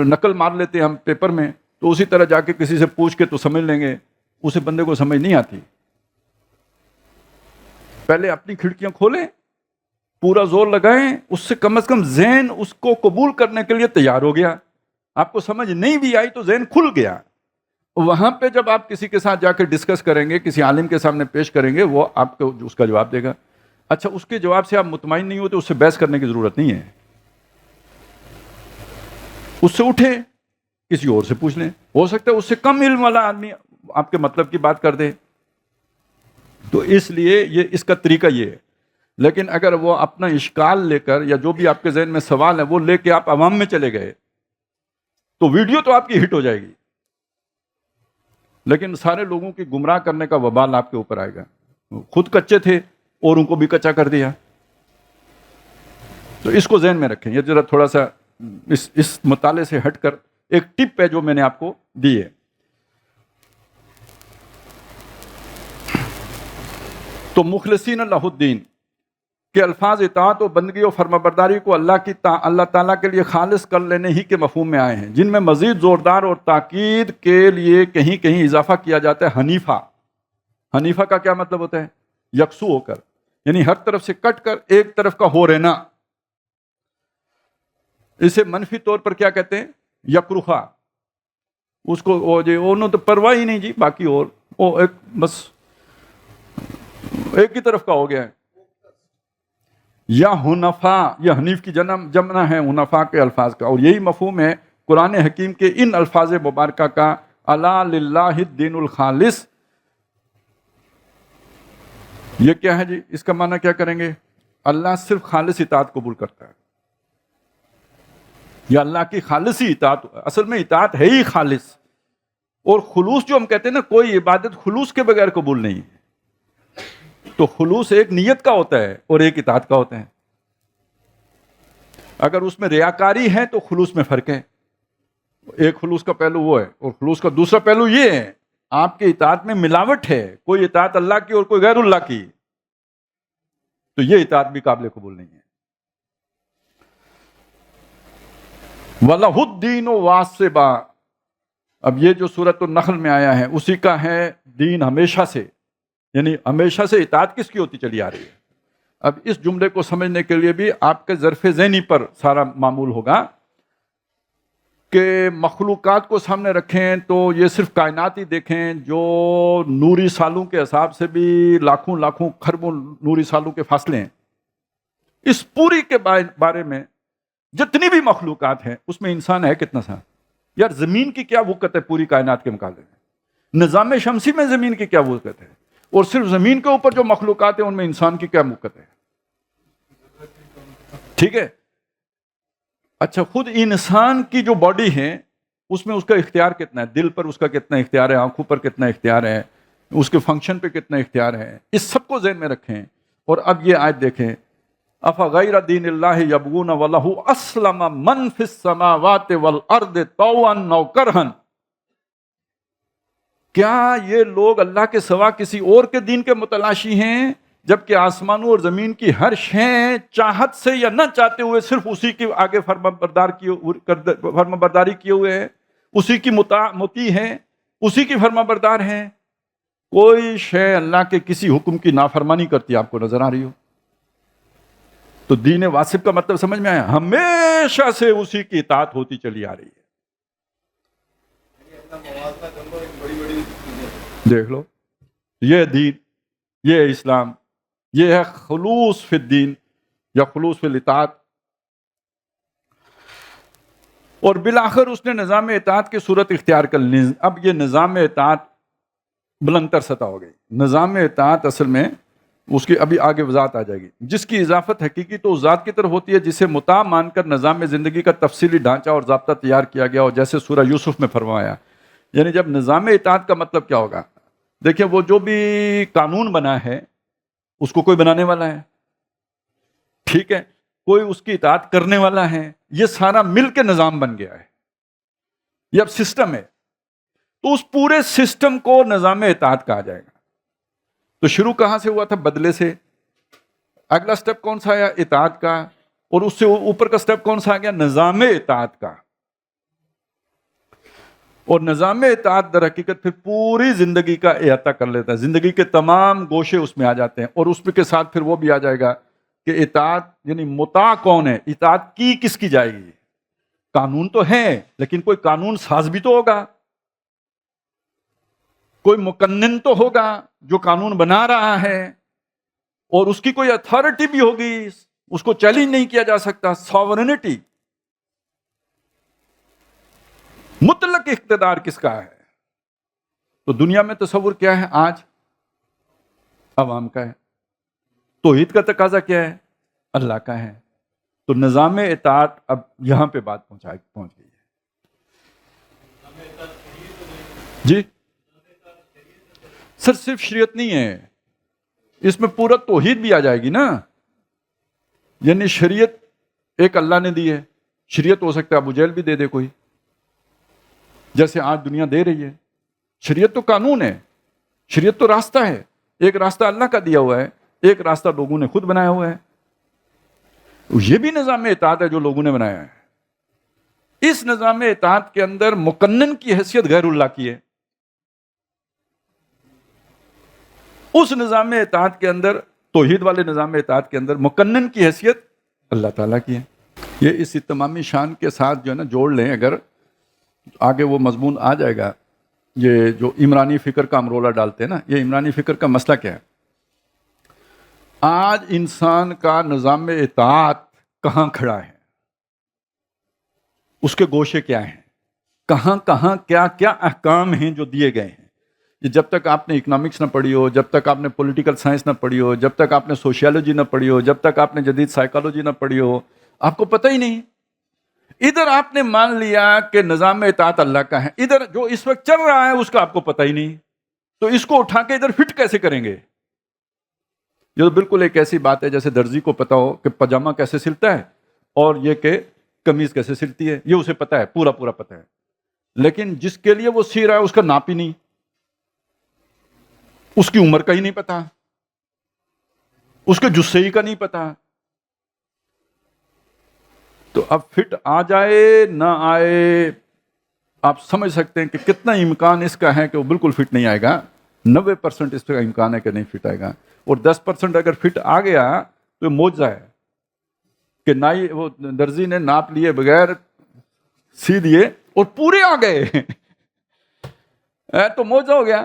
نقل مار لیتے ہیں ہم پیپر میں، تو اسی طرح جا کے کسی سے پوچھ کے تو سمجھ لیں گے، اسے بندے کو سمجھ نہیں آتی. پہلے اپنی کھڑکیاں کھولیں، پورا زور لگائیں، اس سے کم از کم ذہن اس کو قبول کرنے کے لیے تیار ہو گیا. آپ کو سمجھ نہیں بھی آئی تو ذہن کھل گیا. وہاں پہ جب آپ کسی کے ساتھ جا کے ڈسکس کریں گے، کسی عالم کے سامنے پیش کریں گے، وہ آپ کو اس کا جواب دے گا. اچھا، اس کے جواب سے آپ مطمئن نہیں ہوتے، اس سے بحث کرنے کی ضرورت نہیں ہے. اس سے اٹھے، کسی اور سے پوچھ لیں، ہو سکتا ہے اس سے کم علم والا آدمی آپ کے مطلب کی بات کر دے. تو اس لیے یہ اس کا طریقہ یہ ہے. لیکن اگر وہ اپنا اشکال لے کر یا جو بھی آپ کے ذہن میں سوال ہے وہ لے کے آپ عوام میں چلے گئے تو ویڈیو تو آپ کی ہٹ ہو جائے گی، لیکن سارے لوگوں کی گمراہ کرنے کا وبال آپ کے اوپر آئے گا. خود کچے تھے اور ان کو بھی کچا کر دیا. تو اس کو ذہن میں رکھیں. یہ ذرا تھوڑا سا اس مطالعے سے ہٹ کر ایک ٹپ ہے جو میں نے آپ کو دی ہے. تو مخلصین اللہ الدین کے الفاظ اطاعت و بندگی و فرما برداری کو اللہ تعالیٰ کے لیے خالص کر لینے ہی کے مفہوم میں آئے ہیں، جن میں مزید زوردار اور تاکید کے لیے کہیں کہیں اضافہ کیا جاتا ہے حنیفہ. حنیفہ کا کیا مطلب ہوتا ہے؟ یکسو ہو کر، یعنی ہر طرف سے کٹ کر ایک طرف کا ہو رہنا. اسے منفی طور پر کیا کہتے ہیں؟ یکرخا. اس کو انہوں تو پرواہ ہی نہیں جی، باقی اور وہ ایک بس ایک ہی طرف کا ہو گیا ہے. یا حنفا، یہ حنیف کی جمع ہے حنفا کے الفاظ کا، اور یہی مفہوم ہے قرآن حکیم کے ان الفاظ مبارکہ کا، الا للہ الدین الخالص. یہ کیا ہے جی؟ اس کا معنی کیا کریں گے؟ اللہ صرف خالص اطاعت قبول کرتا ہے، یا اللہ کی خالص ہی اطاعت. اصل میں اطاعت ہے ہی خالص. اور خلوص جو ہم کہتے ہیں نا، کوئی عبادت خلوص کے بغیر قبول نہیں ہے. تو خلوص ایک نیت کا ہوتا ہے اور ایک اطاعت کا ہوتا ہے. اگر اس میں ریاکاری ہے تو خلوص میں فرق ہے. ایک خلوص کا پہلو وہ ہے، اور خلوص کا دوسرا پہلو یہ ہے آپ کے اطاعت میں ملاوٹ ہے، کوئی اطاعت اللہ کی اور کوئی غیر اللہ کی، تو یہ اطاعت بھی قابل قبول نہیں ہے. وَلَهُ الدِّينُ وَاسِبًا، اب یہ جو سورۃ النحل میں آیا ہے اسی کا ہے دین ہمیشہ سے، یعنی ہمیشہ سے اطاعت کس کی ہوتی چلی آ رہی ہے. اب اس جملے کو سمجھنے کے لیے بھی آپ کے ظرف ذہنی پر سارا معمول ہوگا کہ مخلوقات کو سامنے رکھیں تو یہ صرف کائنات ہی دیکھیں جو نوری سالوں کے حساب سے بھی لاکھوں لاکھوں خربوں نوری سالوں کے فاصلے ہیں. اس پوری کے بارے میں جتنی بھی مخلوقات ہیں اس میں انسان ہے کتنا سا؟ یار زمین کی کیا وقت ہے پوری کائنات کے مقابلے میں؟ نظام شمسی میں زمین کی کیا وقت ہے؟ اور صرف زمین کے اوپر جو مخلوقات ہیں ان میں انسان کی کیا وقت ہے؟ ٹھیک ہے. اچھا، خود انسان کی جو باڈی ہے اس میں اس کا اختیار کتنا ہے؟ دل پر اس کا کتنا اختیار ہے؟ آنکھوں پر کتنا اختیار ہے؟ اس کے فنکشن پہ کتنا اختیار ہے؟ اس سب کو ذہن میں رکھیں. اور اب یہ آیت دیکھیں، افغیر دین اللہ یبغون ولہ اسلم من فی السماوات والارض طوعا و کرہا. کیا یہ لوگ اللہ کے سوا کسی اور کے دین کے متلاشی ہیں جبکہ آسمانوں اور زمین کی ہر شے چاہت سے یا نہ چاہتے ہوئے صرف اسی کے آگے فرما برداری کیے ہوئے ہیں، اسی کی مطیع ہیں، اسی کی فرما بردار ہیں. کوئی شے اللہ کے کسی حکم کی نافرمانی کرتی آپ کو نظر آ رہی ہو؟ تو دین واسب کا مطلب سمجھ میں آیا؟ ہمیشہ سے اسی کی اطاعت ہوتی چلی آ رہی ہے. دیکھ لو، یہ دین، یہ اسلام، یہ ہے خلوص فی الدین یا خلوص فی الاطاعت. اور بالآخر اس نے نظام اطاعت کی صورت اختیار کر لی. اب یہ نظام اطاعت بلندتر سطح ہو گئی. نظام اطاعت اصل میں اس کی ابھی آگے وضاحت آ جائے گی، جس کی اضافت حقیقی تو اس ذات کی طرف ہوتی ہے جسے مطاع مان کر نظام زندگی کا تفصیلی ڈھانچہ اور ضابطہ تیار کیا گیا، اور جیسے سورہ یوسف میں فرمایا. یعنی جب نظام اطاعت کا مطلب کیا ہوگا؟ دیکھیں، وہ جو بھی قانون بنا ہے اس کو کوئی بنانے والا ہے، ٹھیک ہے، کوئی اس کی اطاعت کرنے والا ہے، یہ سارا مل کے نظام بن گیا ہے. یہ اب سسٹم ہے، تو اس پورے سسٹم کو نظام اطاعت کہا جائے گا۔ تو شروع کہاں سے ہوا تھا؟ بدلے سے۔ اگلا سٹیپ کون سا آیا؟ اطاعت کا، اور اس سے اوپر کا سٹیپ کون سا آ گیا؟ نظام اطاعت کا۔ اور نظام اطاعت در حقیقت پھر پوری زندگی کا احاطہ کر لیتا ہے، زندگی کے تمام گوشے اس میں آ جاتے ہیں، اور اس کے ساتھ پھر وہ بھی آ جائے گا کہ اطاعت یعنی مطاع کون ہے، اطاعت کی کس کی جائے گی۔ قانون تو ہے لیکن کوئی قانون ساز بھی تو ہوگا، کوئی مقنن تو ہوگا جو قانون بنا رہا ہے، اور اس کی کوئی اتھارٹی بھی ہوگی، اس کو چیلنج نہیں کیا جا سکتا۔ ساورنٹی، مطلق اقتدار کس کا ہے؟ تو دنیا میں تصور کیا ہے آج؟ عوام کا ہے۔ توحید کا تقاضا کیا ہے؟ اللہ کا ہے۔ تو نظام اطاعت اب یہاں پہ بات پہنچ گئی ہے۔ جی سر، صرف شریعت نہیں ہے، اس میں پورا توحید بھی آ جائے گی نا۔ یعنی شریعت ایک اللہ نے دی ہے، شریعت ہو سکتا ہے ابو جہل بھی دے دے کوئی، جیسے آج دنیا دے رہی ہے۔ شریعت تو قانون ہے، شریعت تو راستہ ہے، ایک راستہ اللہ کا دیا ہوا ہے، ایک راستہ لوگوں نے خود بنایا ہوا ہے۔ یہ بھی نظام اطاعت ہے جو لوگوں نے بنایا ہے۔ اس نظام اطاعت کے اندر مقنن کی حیثیت غیر اللہ کی ہے، اس نظام اطاعت کے اندر، توحید والے نظام اطاعت کے اندر مقنن کی حیثیت اللہ تعالیٰ کی ہے۔ یہ اس تمامی شان کے ساتھ جو ہے نا جوڑ لیں، اگر آگے وہ مضمون آ جائے گا۔ یہ جو عمرانی فکر کا ہم رولہ ڈالتے ہیں نا، یہ عمرانی فکر کا مسئلہ کیا ہے؟ آج انسان کا نظام اطاعت کہاں کھڑا ہے، اس کے گوشے کیا ہیں، کہاں کہاں کیا کیا احکام ہیں جو دیے گئے ہیں۔ یہ جب تک آپ نے اکنامکس نہ پڑھی ہو، جب تک آپ نے پولیٹیکل سائنس نہ پڑھی ہو، جب تک آپ نے سوشیالوجی نہ پڑھی ہو، جب تک آپ نے جدید سائیکالوجی نہ پڑھی ہو، آپ کو پتہ ہی نہیں۔ ادھر آپ نے مان لیا کہ نظام اطاعت اللہ کا ہے، ادھر جو اس وقت چل رہا ہے اس کا آپ کو پتہ ہی نہیں، تو اس کو اٹھا کے ادھر فٹ کیسے کریں گے؟ یہ تو بالکل ایک ایسی بات ہے جیسے درزی کو پتا ہو کہ پاجامہ کیسے سلتا ہے اور یہ کہ قمیض کیسے سلتی ہے، یہ اسے پتا ہے، پورا پورا پتا ہے، لیکن جس کے لیے وہ سی رہا ہے اس کا ناپ ہی نہیں، اس کی عمر کا ہی نہیں پتا، اس کے جسئی کا نہیں پتا۔ تو اب فٹ آ جائے نہ آئے، آپ سمجھ سکتے ہیں کہ کتنا امکان اس کا ہے کہ وہ بالکل فٹ نہیں آئے گا۔ 90% اس کا امکان ہے کہ نہیں فٹ آئے گا، اور 10% اگر فٹ آ گیا تو یہ معجزہ ہے کہ نائی وہ درزی نے ناپ لیے بغیر سی دیے اور پورے آ گئے تو معجزہ ہو گیا۔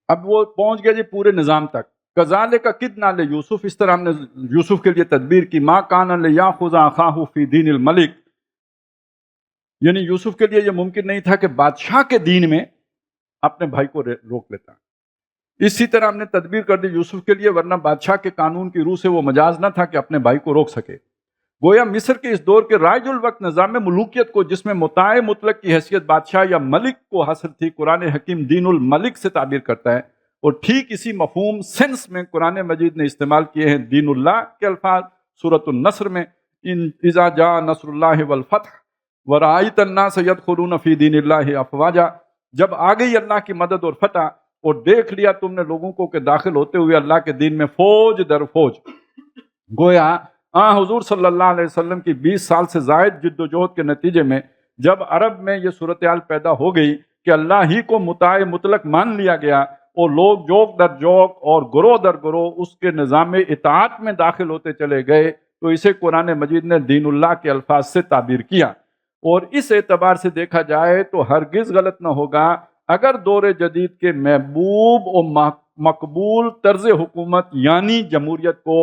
اب وہ پہنچ گیا جی پورے نظام تک۔ کذالک کدنا لیوسف، اس طرح ہم نے یوسف کے لیے تدبیر کی۔ ما کان لیاخذ اخاہ فی دین الملک، یعنی یوسف کے لیے یہ ممکن نہیں تھا کہ بادشاہ کے دین میں اپنے بھائی کو روک لیتا۔ اسی طرح ہم نے تدبیر کر دی یوسف کے لیے، ورنہ بادشاہ کے قانون کی روح سے وہ مجاز نہ تھا کہ اپنے بھائی کو روک سکے۔ گویا مصر کے اس دور کے رائج الوقت نظام ملوکیت کو، جس میں مطاع مطلق کی حیثیت بادشاہ یا ملک کو حاصل تھی، قرآن حکیم دین الملک سے تعبیر کرتا ہے، اور ٹھیک اسی مفہوم سینس میں قرآن مجید نے استعمال کیے ہیں دین اللہ کے الفاظ سورۃ النصر میں، اذا جاء نصر اللہ والفتح ورأیت الناس یدخلون فی دین اللہ افواجا، جب آ گئی اللہ کی مدد اور فتح اور دیکھ لیا تم نے لوگوں کو کہ داخل ہوتے ہوئے اللہ کے دین میں فوج در فوج۔ گویا حضور صلی اللہ علیہ وسلم کی 20 سال سے زائد جد و جہد کے نتیجے میں جب عرب میں یہ صورتحال پیدا ہو گئی کہ اللہ ہی کو مطاع مطلق مان لیا گیا، اور لوگ جوک در جوک اور گروہ در گروہ اس کے نظام اطاعت میں داخل ہوتے چلے گئے، تو اسے قرآن مجید نے دین اللہ کے الفاظ سے تعبیر کیا۔ اور اس اعتبار سے دیکھا جائے تو ہرگز غلط نہ ہوگا اگر دور جدید کے محبوب اور مقبول طرز حکومت یعنی جمہوریت کو،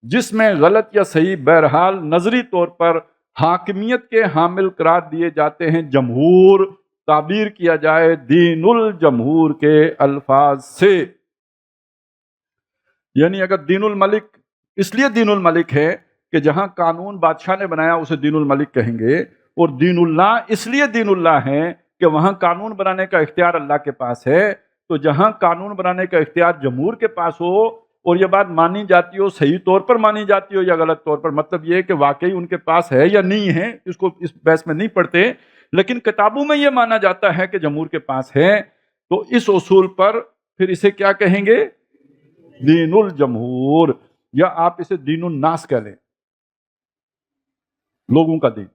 جس میں غلط یا صحیح بہرحال نظری طور پر حاکمیت کے حامل قرار دیے جاتے ہیں جمہور، تعبیر کیا جائے دین الجمہور کے الفاظ سے۔ یعنی اگر دین الملک اس لیے دین الملک ہے کہ جہاں قانون بادشاہ نے بنایا اسے دین الملک کہیں گے، اور دین اللہ اس لیے دین اللہ ہے کہ وہاں قانون بنانے کا اختیار اللہ کے پاس ہے، تو جہاں قانون بنانے کا اختیار جمہور کے پاس ہو اور یہ بات مانی جاتی ہو، صحیح طور پر مانی جاتی ہو یا غلط طور پر، مطلب یہ کہ واقعی ان کے پاس ہے یا نہیں ہے، اس کو اس بحث میں نہیں پڑھتے، لیکن کتابوں میں یہ مانا جاتا ہے کہ جمہور کے پاس ہے، تو اس اصول پر پھر اسے کیا کہیں گے؟ دین الجمہور، یا آپ اسے دین الناس کہہ لیں، لوگوں کا دین۔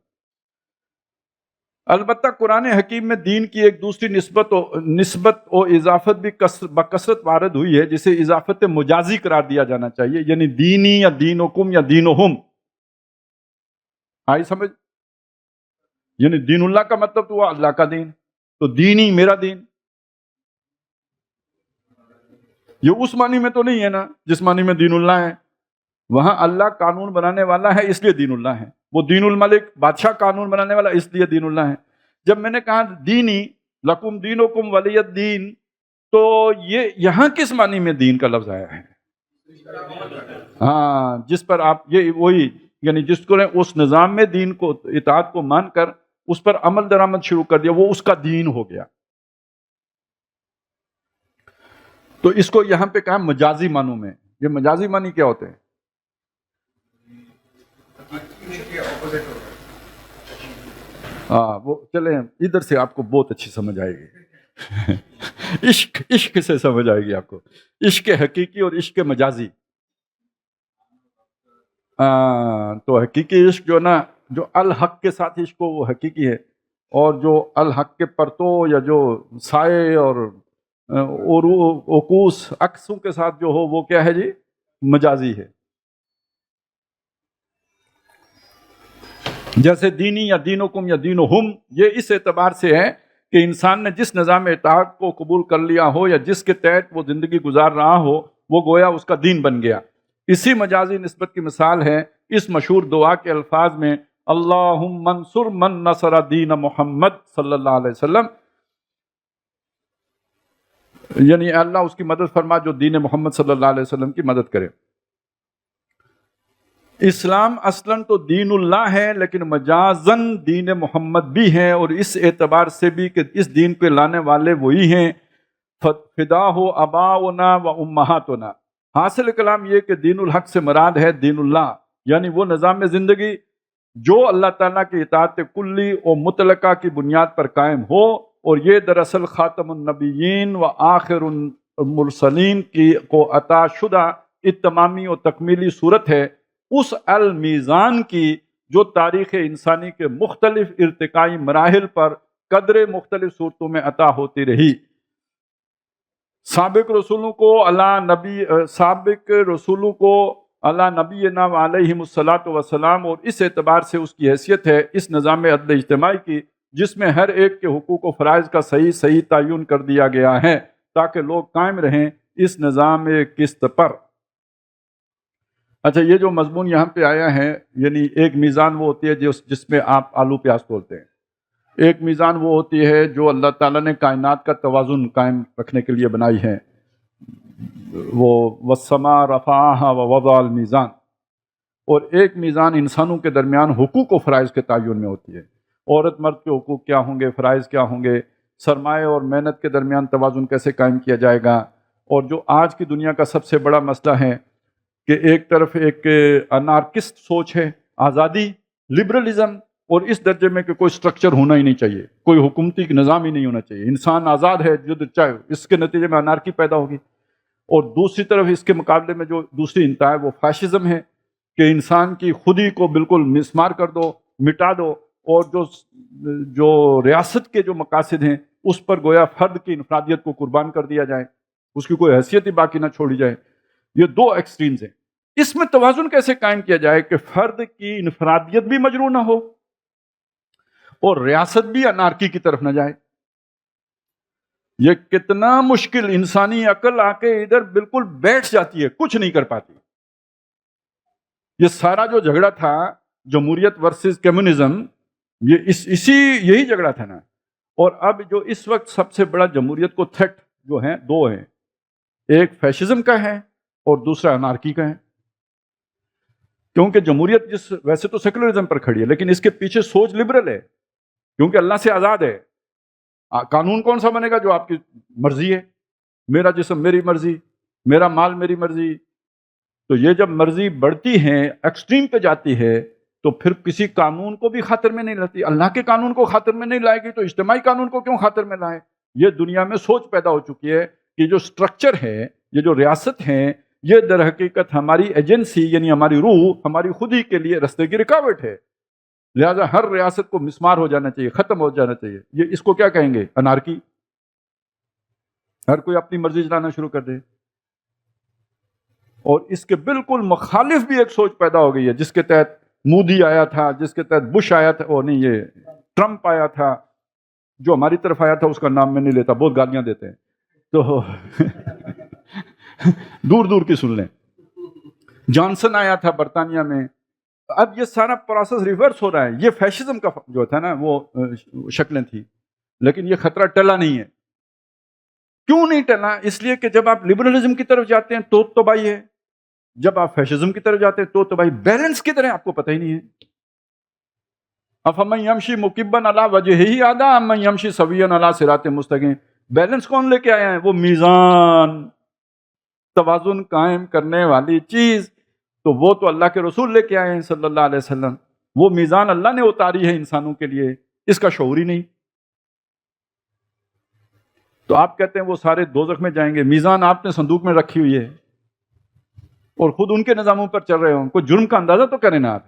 البتہ قرآن حکیم میں دین کی ایک دوسری نسبت و اضافت بھی بکثرت وارد ہوئی ہے، جسے اضافت مجازی قرار دیا جانا چاہیے، یعنی دینی یا دینکم یا دینہم۔ آئی سمجھ؟ یعنی دین اللہ کا مطلب تو ہوا اللہ کا دین، تو دینی میرا دین، یہ اس معنی میں تو نہیں ہے نا جس معنی میں دین اللہ ہے۔ وہاں اللہ قانون بنانے والا ہے اس لیے دین اللہ ہے، وہ دین الملک بادشاہ قانون بنانے والا اس لیے دین اللہ ہے۔ جب میں نے کہا دینی لکم دینکم ولی الدین، تو یہ یہاں کس معنی میں دین کا لفظ آیا ہے؟ ہاں، جس پر آپ یہ وہی، یعنی جس کو اس نظام میں دین کو اطاعت کو مان کر اس پر عمل درآمد شروع کر دیا، وہ اس کا دین ہو گیا۔ تو اس کو یہاں پہ کہا مجازی معنوں میں۔ یہ مجازی معنی کیا ہوتے ہیں؟ ہاں، وہ چلیں ادھر سے آپ کو بہت اچھی سمجھ آئے گی۔ عشق سے سمجھ آئے گی آپ کو، عشق حقیقی اور عشق مجازی۔ تو حقیقی عشق جو نا، جو الحق کے ساتھ عشق ہو وہ حقیقی ہے، اور جو الحق کے پرتو یا جو سائے اور عکوس عکسوں کے ساتھ جو ہو وہ کیا ہے جی؟ مجازی ہے۔ جیسے دینی یا دینکم یا دینہم، یہ اس اعتبار سے ہے کہ انسان نے جس نظام اطاعت کو قبول کر لیا ہو یا جس کے تحت وہ زندگی گزار رہا ہو، وہ گویا اس کا دین بن گیا۔ اسی مجازی نسبت کی مثال ہے اس مشہور دعا کے الفاظ میں، اللہم انصر من نصر دین محمد صلی اللہ علیہ وسلم، یعنی اللہ اس کی مدد فرما جو دین محمد صلی اللہ علیہ وسلم کی مدد کرے۔ اسلام اصلاً تو دین اللہ ہے، لیکن مجازن دین محمد بھی ہے، اور اس اعتبار سے بھی کہ اس دین کو لانے والے وہی ہیں، فداہ آباؤنا و امہاتنا۔ حاصل کلام یہ کہ دین الحق سے مراد ہے دین اللہ، یعنی وہ نظام زندگی جو اللہ تعالیٰ کی اطاعت کلی و مطلقہ کی بنیاد پر قائم ہو، اور یہ دراصل خاتم النبیین و آخر المرسلین کی کو عطا شدہ اتمامی و تکمیلی صورت ہے، اس المیزان کی جو تاریخ انسانی کے مختلف ارتقائی مراحل پر قدر مختلف صورتوں میں عطا ہوتی رہی۔ سابق رسولوں کو اللہ نبینا علیہم الصلاۃ والسلام، اور اس اعتبار سے اس کی حیثیت ہے اس نظام عدل اجتماعی کی، جس میں ہر ایک کے حقوق و فرائض کا صحیح تعین کر دیا گیا ہے تاکہ لوگ قائم رہیں اس نظام قسط پر۔ اچھا، یہ جو مضمون یہاں پہ آیا ہے، یعنی ایک میزان وہ ہوتی ہے جس میں آپ آلو پیاز تولتے ہیں، ایک میزان وہ ہوتی ہے جو اللہ تعالیٰ نے کائنات کا توازن قائم رکھنے کے لیے بنائی ہے، وہ والسماء رفعہا ووضع المیزان، اور ایک میزان انسانوں کے درمیان حقوق و فرائض کے تعین میں ہوتی ہے، عورت مرد کے حقوق کیا ہوں گے، فرائض کیا ہوں گے، سرمایہ اور محنت کے درمیان توازن کیسے قائم کیا جائے گا۔ اور جو آج کی دنیا کا سب سے بڑا مسئلہ ہے کہ ایک طرف ایک انارکسٹ سوچ ہے، آزادی، لبرلزم، اور اس درجے میں کہ کوئی سٹرکچر ہونا ہی نہیں چاہیے، کوئی حکومتی نظام ہی نہیں ہونا چاہیے، انسان آزاد ہے جو چاہے، اس کے نتیجے میں انارکی پیدا ہوگی۔ اور دوسری طرف اس کے مقابلے میں جو دوسری انتہا ہے وہ فاشزم ہے کہ انسان کی خودی کو بالکل مسمار کر دو، مٹا دو، اور جو ریاست کے جو مقاصد ہیں اس پر گویا فرد کی انفرادیت کو قربان کر دیا جائے، اس کی کوئی حیثیت ہی باقی نہ چھوڑی جائے۔ یہ دو ایکسٹریمز ہیں۔ اس میں توازن کیسے قائم کیا جائے کہ فرد کی انفرادیت بھی مجروح نہ ہو اور ریاست بھی انارکی کی طرف نہ جائے؟ یہ کتنا مشکل، انسانی عقل آ کے ادھر بالکل بیٹھ جاتی ہے، کچھ نہیں کر پاتی۔ یہ سارا جو جھگڑا تھا جمہوریت ورسز کمیونزم، یہی جھگڑا تھا نا۔ اور اب جو اس وقت سب سے بڑا جمہوریت کو تھریٹ جو ہیں، دو ہیں، ایک فیشزم کا ہے اور دوسرا انارکی کا ہے۔ کیونکہ جمہوریت ویسے تو سیکولرزم پر کھڑی ہے، لیکن اس کے پیچھے سوچ لبرل ہے، کیونکہ اللہ سے آزاد ہے۔ قانون کون سا بنے گا؟ جو آپ کی مرضی ہے، میرا جسم میری مرضی، میرا مال میری مرضی۔ تو یہ جب مرضی بڑھتی ہے، ایکسٹریم پہ جاتی ہے، تو پھر کسی قانون کو بھی خاطر میں نہیں لاتی. اللہ کے قانون کو خاطر میں نہیں لائے گی تو اجتماعی قانون کو کیوں خاطر میں لائے؟ یہ دنیا میں سوچ پیدا ہو چکی ہے کہ جو سٹرکچر ہے، یہ جو ریاست ہیں، یہ در حقیقت ہماری ایجنسی یعنی ہماری روح، ہماری خودی کے لیے رستے کی رکاوٹ ہے. لہذا ہر ریاست کو مسمار ہو جانا چاہیے، ختم ہو جانا چاہیے. یہ اس کو کیا کہیں گے؟ انارکی. ہر کوئی اپنی مرضی چلانا شروع کر دے. اور اس کے بالکل مخالف بھی ایک سوچ پیدا ہو گئی ہے، جس کے تحت مودی آیا تھا، جس کے تحت بش آیا تھا، وہ نہیں، یہ ٹرمپ آیا تھا. جو ہماری طرف آیا تھا اس کا نام میں نہیں لیتا، بہت گالیاں دیتے ہیں تو دور دور کی سن لیں. جانسن آیا تھا برطانیہ میں. اب یہ سارا پروسیس ریورس ہو رہا ہے. یہ فیشزم کا جو تھا نا وہ شکلیں تھی، لیکن یہ خطرہ ٹلا نہیں ہے. کیوں نہیں ٹلا؟ اس لیے کہ جب آپ لبرلزم کی طرف جاتے ہیں تو تباہی ہے، جب آپ فیشزم کی طرف جاتے ہیں تو تباہی. بیلنس کدھر ہے آپ کو پتہ ہی نہیں ہے. افمن یمشی مکبا علی وجہہ اہدی امن یمشی سویا علی صراط مستقیم. بیلنس کون لے کے آیا ہے؟ وہ میزان، توازن قائم کرنے والی چیز. تو وہ تو اللہ کے رسول لے کے آئے ہیں صلی اللہ علیہ وسلم. وہ میزان اللہ نے اتاری ہے انسانوں کے لیے، اس کا شعور ہی نہیں. تو آپ کہتے ہیں وہ سارے دوزخ میں جائیں گے. میزان آپ نے صندوق میں رکھی ہوئی ہے اور خود ان کے نظاموں پر چل رہے ہوں. کوئی جرم کا اندازہ تو کریں نا آپ.